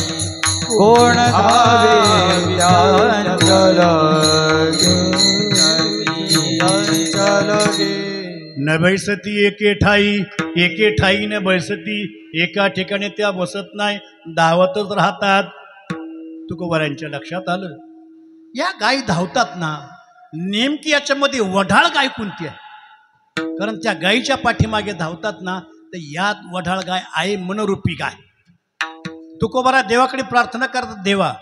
[SPEAKER 4] कोण धावे त्यांच्या लागी, त्यांच्या लागी.
[SPEAKER 2] न बैसती एके ठाई, एके ठाई न बैसती. एका ठिकाणी त्या बसत नाही, धावतच राहतात. तुकोबारांच्या लक्षात आलं, या गायी धावतात ना, नेमकी याच्यामध्ये वढाळ गाय कोणती आहे? कारण त्या गायीच्या पाठीमागे धावतात ना, तर यात वढाळ गाय आहे, मनरूपी गाय. तुकोबारा देवाकडे प्रार्थना करतात, देवा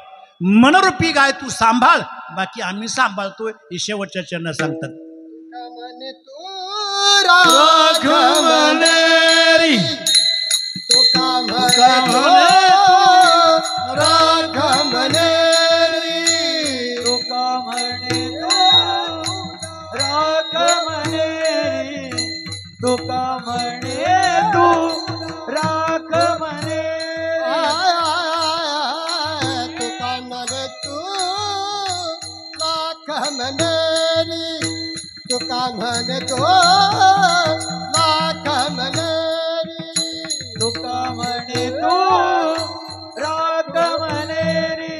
[SPEAKER 2] मनरूपी गाय तू सांभाळ, बाकी आम्ही सांभाळतोय. हे शेवटच्या चरणात सांगतात.
[SPEAKER 1] राघवनेरी तुका राघवनेरी,
[SPEAKER 4] तुका म्हणे राघवनेरी, तुका म्हणे तू राघवनेरी,
[SPEAKER 1] तुका म्हणे तू राघवनेरी, तुका म्हणे तो राघवनेरी,
[SPEAKER 4] तुका म्हणे तू राघवनेरी,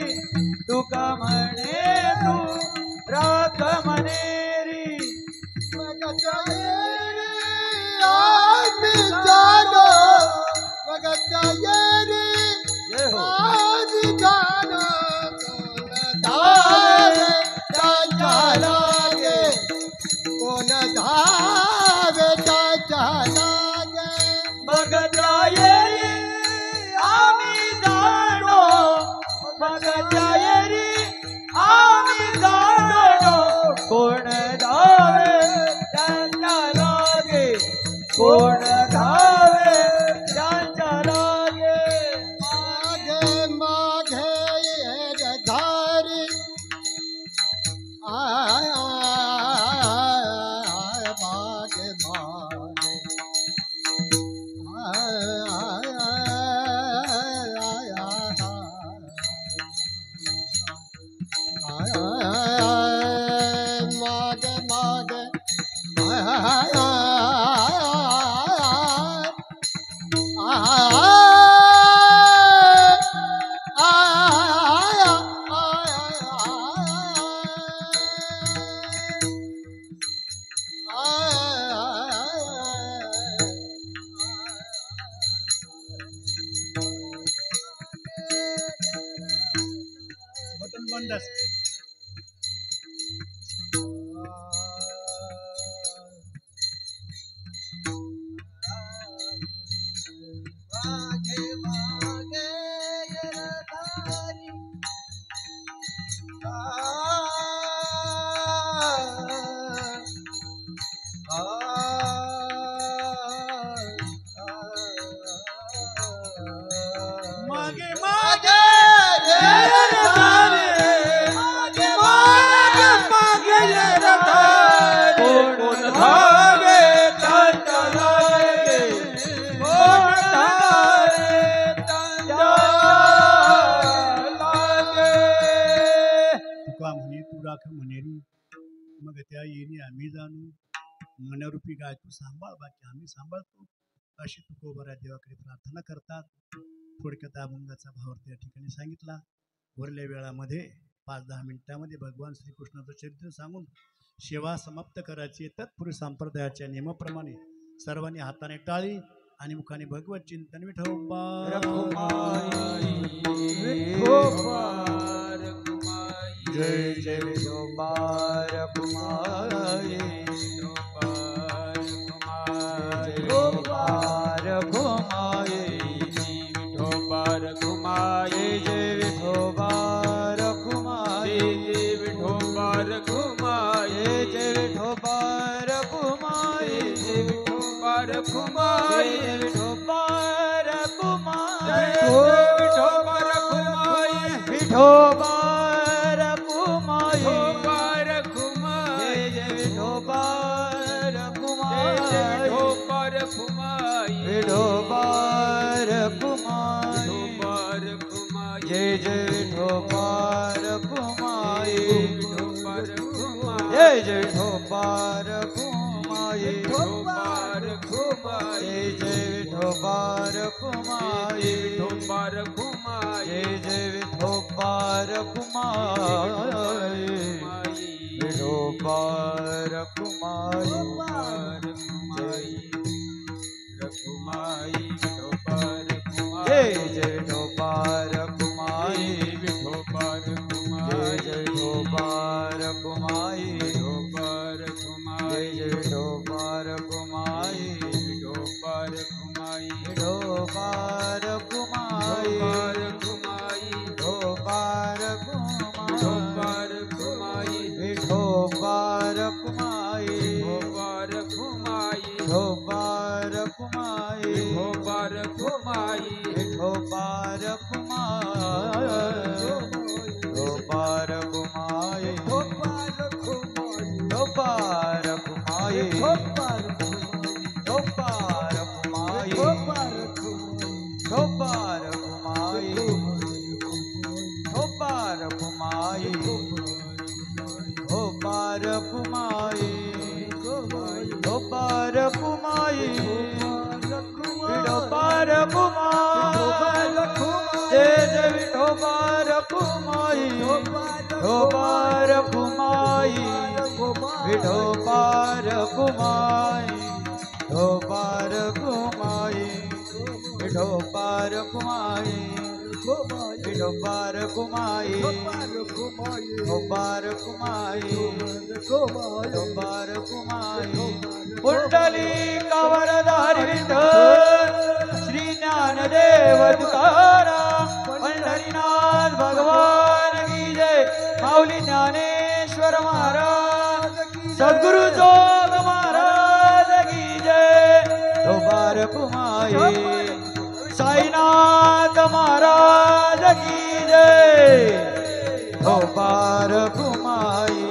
[SPEAKER 4] कोण धावे त्यांच्या लागे
[SPEAKER 2] मागे मागे येर धारी आय मागे मागे मागे मागे बटन बंद असेल.
[SPEAKER 4] मागे मागे येरधारी
[SPEAKER 2] मागे मागे
[SPEAKER 4] मागे मागे मागे येरधारी कोण धावे त्यांच्या लागे कोण धावे त्यांच्या लागे
[SPEAKER 2] तुका म्हणे तू राख म्हणेरी मग त्या येणी आम्ही जाणू मनरूपी गाय तू सांभाळ बाकी आम्ही सांभाळतो अशी तुकोबरा देवाकडे प्रार्थना करतात. थोडक्यात अभंगाचा भाव त्या ठिकाणी सांगितला. उरल्या वेळामध्ये 5-10 मिनिटामध्ये भगवान श्रीकृष्णाचं चरित्र सांगून सेवा समाप्त करायची. तत्पुरुष संप्रदायाच्या नियमाप्रमाणे सर्वांनी हाताने टाळी आणि मुखाने भगवत चिंतन विठोबा
[SPEAKER 4] जय जय विठोबार कुमारी विठोबार कुमारी विठोबार कुमारी जय विठोबार कुमारी विठोबार कुमारी जय विठोबार कुमारी विठोबार कुमारी विठोबार कुमारी विठोबार कुमारी विठोबार कुमारी विठोबार कुमारी जय विठोबार कुमारी विठोबार कुमारी विठोबार कुमारी जय जय विठोबार कुमारी विठोबार कुमारी जय जय विठोबार कुमारी विठोबार कुमारी जय जय विठोबार कुमारी विठोबार कुमारी जय जय विठोबार कुमारी विठोबार कुमारी रघुमाई विठोबार कुमारी जय जय विठोबार कुमारी विठोबार कुमारी जय जय विठोबार कुमारी विठोबार कुमारी जय जय विठोबार कुमारी विठोबार कुमारी विठोबार कुमारी विठोबार कुमारी विठोबार कुमारी विठोबार कुमारी विठोबार कुमारी विठोबार कुमारी विठोबार कुमारी विठोबार कुमारी विठोबार कुमारी विठोबार कुमारी विठोबार कुमारी विठोबार कुमारी विठोबार कुमारी विठोबार कुमारी विठोबार कुमारी जय जय विठोबार कुमारी विठोबार कुमारी विठोबार कुमारी विठोबार कुमारी विठोबार कुमारी विठोबार कुमारी विठोबार कुमारी विठोबार कुमारी कुंडली कवरधारी विठ्ठल श्री ज्ञानदेव तुकाराम पंढरीनाथ भगवान की जय. माऊली ज्ञानेश्वर महाराज सद्गुरु जोग महाराज की जय. पार पुमाये साईनाथ महाराज की जय हो पार पुमाये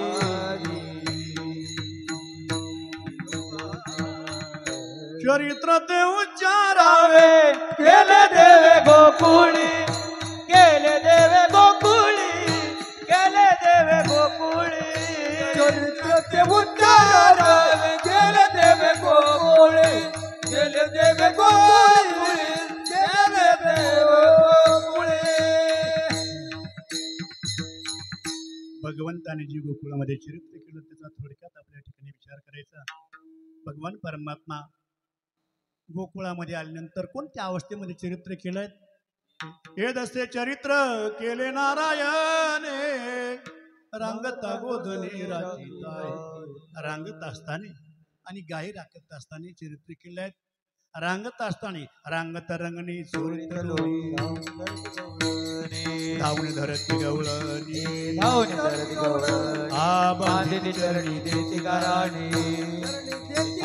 [SPEAKER 2] चरित्र ते उच्चारावे
[SPEAKER 4] केले देवे गोकुळी केले देवे गोकुळी केले देवे गोकुळी
[SPEAKER 3] चरित्र ते उच्चारावे केले देवे गोकुळे केले देवे गोकुळे केले देवे गोकुळे
[SPEAKER 2] भगवंताने जी गोकुळामध्ये चरित्र केलं त्याचा थोडक्यात आपल्या ठिकाणी विचार करायचा. भगवान परमात्मा गोकुळामध्ये आल्यानंतर कोणत्या अवस्थेमध्ये चरित्र केलंय? हे दसे चरित्र केले नारायणे रांगता गोधनी राखीताय. रांगत असताना आणि गाई राखत असताना चरित्र केलंय. रांगत असताना रांगत रंगणी चोरित धावून धरती गवळणी
[SPEAKER 4] धावून धरती गवळणी
[SPEAKER 2] आ
[SPEAKER 4] बांधली चरणी देती गाराणी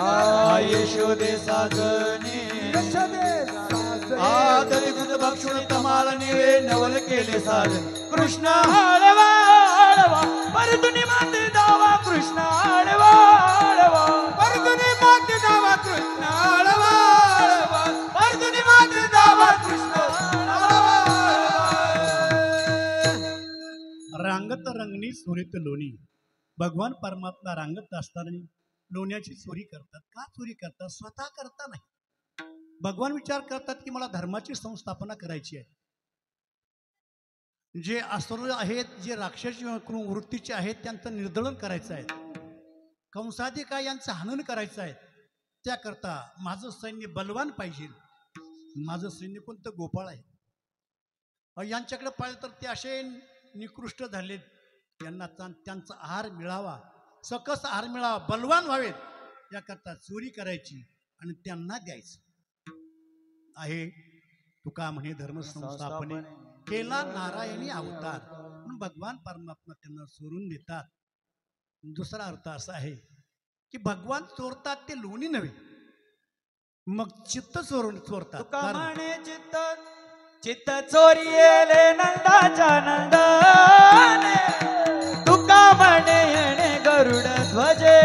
[SPEAKER 4] आ यशोदे साजनी आदरी दूध भक्षुण तमाल निळे नवल केले साजन कृष्ण हळवा हळवा परतुनी माते दावा कृष्ण हळवा हळवा
[SPEAKER 3] परतुनी माते दावा कृष्ण हळवा हळवा परतुनी माते दावा कृष्ण
[SPEAKER 2] रांगत रंगणी चोरीत लोणी. भगवान परमात्मा रांगत असताना लोण्याची चोरी करतात. का चोरी करतात? स्वतः करता नाही. भगवान विचार करतात की मला धर्माची संस्थापना करायची आहे. जे असुर आहेत, जे राक्षसी वृत्तीचे आहेत, त्यांचं निर्दलन करायचं आहे. कंसाधिका यांचं हनन करायचं आहे. त्याकरता माझं सैन्य बलवान पाहिजे. माझं सैन्य कोणतं? गोपाळ आहे. यांच्याकडे पाहिलं तर ते असे निकृष्ट झालेत. यांना त्यांचा आहार मिळावा, सकस आहार मिळावा, बलवान व्हावेत, याकरता चोरी करायची आणि त्यांना द्यायचं आहे. तुका म्हणे धर्म संस्थापने केला नारायणी अवतार. म्हणून भगवान परमात्मा त्यांना चोरून देतात. दुसरा अर्थ असा आहे की भगवान चोरतात ते लोणी नव्हे, मग चित्त चोरतात.
[SPEAKER 4] तुका म्हणे चित्त चित्त चोरियेले नंदाच्या नंदने तुका म्हणे येणे गरुड ध्वजे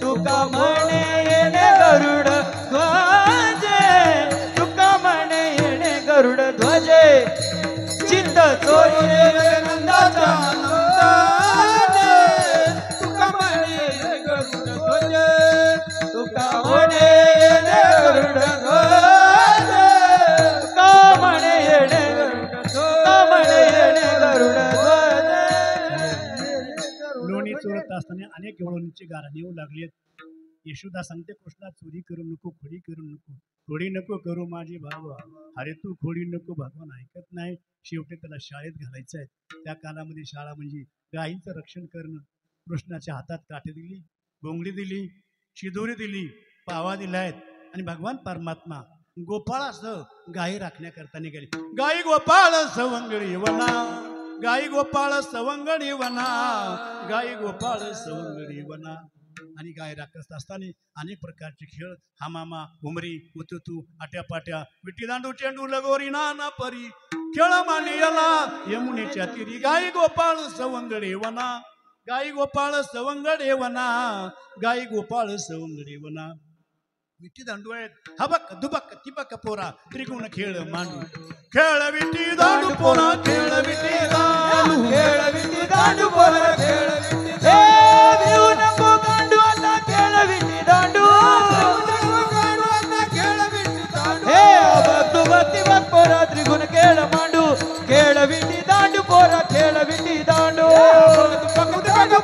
[SPEAKER 4] तुका म्हणे येणे गरुड ध्वजे तुका म्हणे येणे गरुड ध्वजे चित्त चोरियेले नंदाच्या नंदने
[SPEAKER 3] तुका म्हणे येणे गरुड ध्वजे
[SPEAKER 4] तुका म्हणे येणे गरुड ध्वजे
[SPEAKER 2] लोणी चोरत असताना अनेक लोणीची गाराणी येऊ लागलेत. यशोदा सांगते कृष्णा, चोरी करू नको, खोडी करू नको, खोडी नको करू माझी भाव, अरे तू खोडी नको. भगवान ऐकत नाही. शेवटी त्याला शाळेत घालायचं आहे. त्या काळामध्ये शाळा म्हणजे गायींचं रक्षण करणं. कृष्णाच्या हातात काठी दिली, बोंगडी दिली, शिदोरी दिली, पावा दिलायत आणि भगवान परमात्मा गोपाळासह गायी राखण्याकरता निघाली. गाई गोपाळ सवंगडी वना, गाई गोपाळ सवंगडी वना, गाई गोपाळ सवंगडी वना. आणि गाय राखत असताना अनेक प्रकारचे खेळ, हामामा, उमरी, उतुतू, आट्यापाट्या, विटी दांडू, चेंडू, लगोरी, नाना परी खेळ मानियला यमुनेच्या तिरी. गाई गोपाळ सवंगडी वना, गाई गोपाळ सवंगडी वना, गाई गोपाळ सवंगडी वना. विटी दांडू आहेत, हबक दुबक तिबक पोरा त्रिगुण खेळ मांडू. खेळ विटी दांडू पोरा, खेळ विटी दांडू,
[SPEAKER 4] खेळ विटी दांडू पोरा, खेळ विटी हे भिऊ नको गांडू आता खेळ विटी दांडू हे अबक दुबक तिबक पोरा त्रिगुण खेळ मांडू. खेळ विटी दांडू पोरा, खेळ विटी दांडू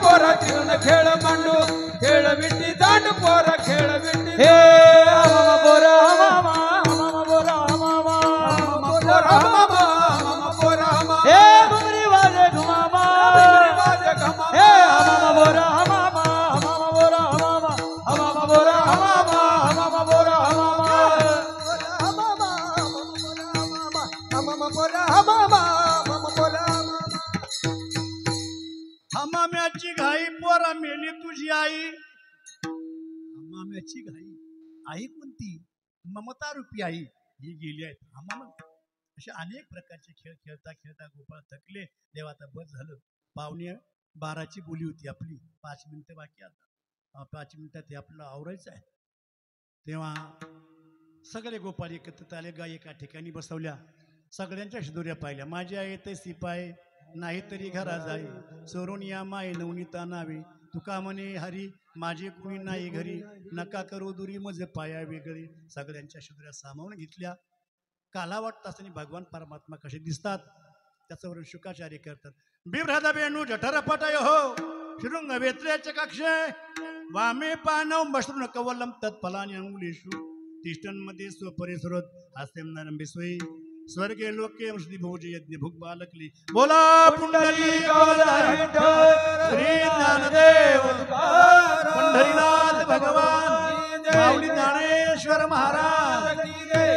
[SPEAKER 3] पोरा त्रिगुण खेळ मांडू. खेळ विटी दांडू पोरा, खेळ विटी
[SPEAKER 4] हे हमामा पोरा हमामा, हमामा पोरा हमामा,
[SPEAKER 3] पोरा हमामा, हमामा पोरा हमामा,
[SPEAKER 4] हे घुमरी वाजे घुमामा,
[SPEAKER 3] वाजे घमामा,
[SPEAKER 4] हे हमामा पोरा हमामा, हमामा पोरा हमामा, हमामा पोरा हमामा, हमामा पोरा हमामा,
[SPEAKER 3] हमामा, हमामा पोरा हमामा, हमामा पोरा हमामा.
[SPEAKER 2] हमाम्याची घाई पोरा मेली तुझी आई. हमाम्याची घाई, आई कोणती? ममता रूपी आई ही गेली आहेत. आम्हाला असे अनेक प्रकारचे खेळ खेळता खेळता गोपाळ थकले. देवा आता बस झालं. 11:15 बोली होती आपली. 5 मिनिटं बाकी आता. 5 मिनिटात हे आपल्याला आवरायचं आहे. तेव्हा सगळे गोपाळ एकत्रित आले. गाय एका ठिकाणी बसवल्या. सगळ्यांच्या शिदोऱ्या पाहिल्या. माझ्या येते सिपाय नाहीतरी घरा जाई, सोरून या माय नवनीता नावे, तुका म्हणे हरी माझे कुणी नाही घरी, नका करू दुरी मज पाया वेगळे. सगळ्यांच्या शिदोऱ्या सामावून घेतल्या. काला वाटत असताना भगवान परमात्मा कसे दिसतात त्याच्यावरून शुकाचार्य करतात. बिभ्रदा बेणू जठर पटय हो शृंग वेत्र्याचे कक्षे, वामे पानव मशृण कवलम तत्फलानि अंगुलेषु, तिष्ठन्मध्ये स्वपरिसरोत हास्यम नरंबे सोयी, स्वर्गे लोके श्री भोज यज्ञ भुग बालकली. बोला पुंडलिक श्री ज्ञानदेव पंढरीनाथ भगवान माऊली ज्ञानेश्वर महाराज.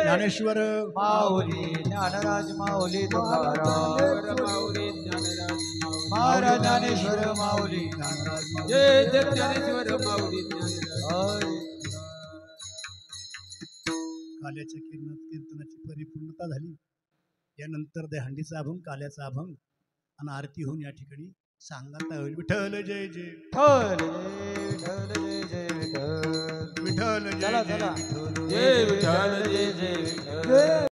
[SPEAKER 2] ज्ञानेश्वर
[SPEAKER 4] माऊली ज्ञानराज माऊली तुकाराम
[SPEAKER 3] माऊली ज्ञानराज
[SPEAKER 4] महाराज ज्ञानेश्वर माऊली ज्ञानराज
[SPEAKER 3] जय जय ज्ञानेश्वर माऊली ज्ञानराज.
[SPEAKER 2] काल्याच्या कीर्तनाची परिपूर्णता झाली. यानंतर दहंडीचा अभंग, काल्याचा अभंग आणि आरती होऊन या ठिकाणी सांगता होईल. विठ्ठल जय जय
[SPEAKER 4] विठ्ठल जय जय विठ्ठल
[SPEAKER 2] विठ्ठल जय
[SPEAKER 4] चला
[SPEAKER 2] जय
[SPEAKER 4] चला
[SPEAKER 2] विठ्ठल.
[SPEAKER 3] जय विठ्ठल जय जय विठ्ठल.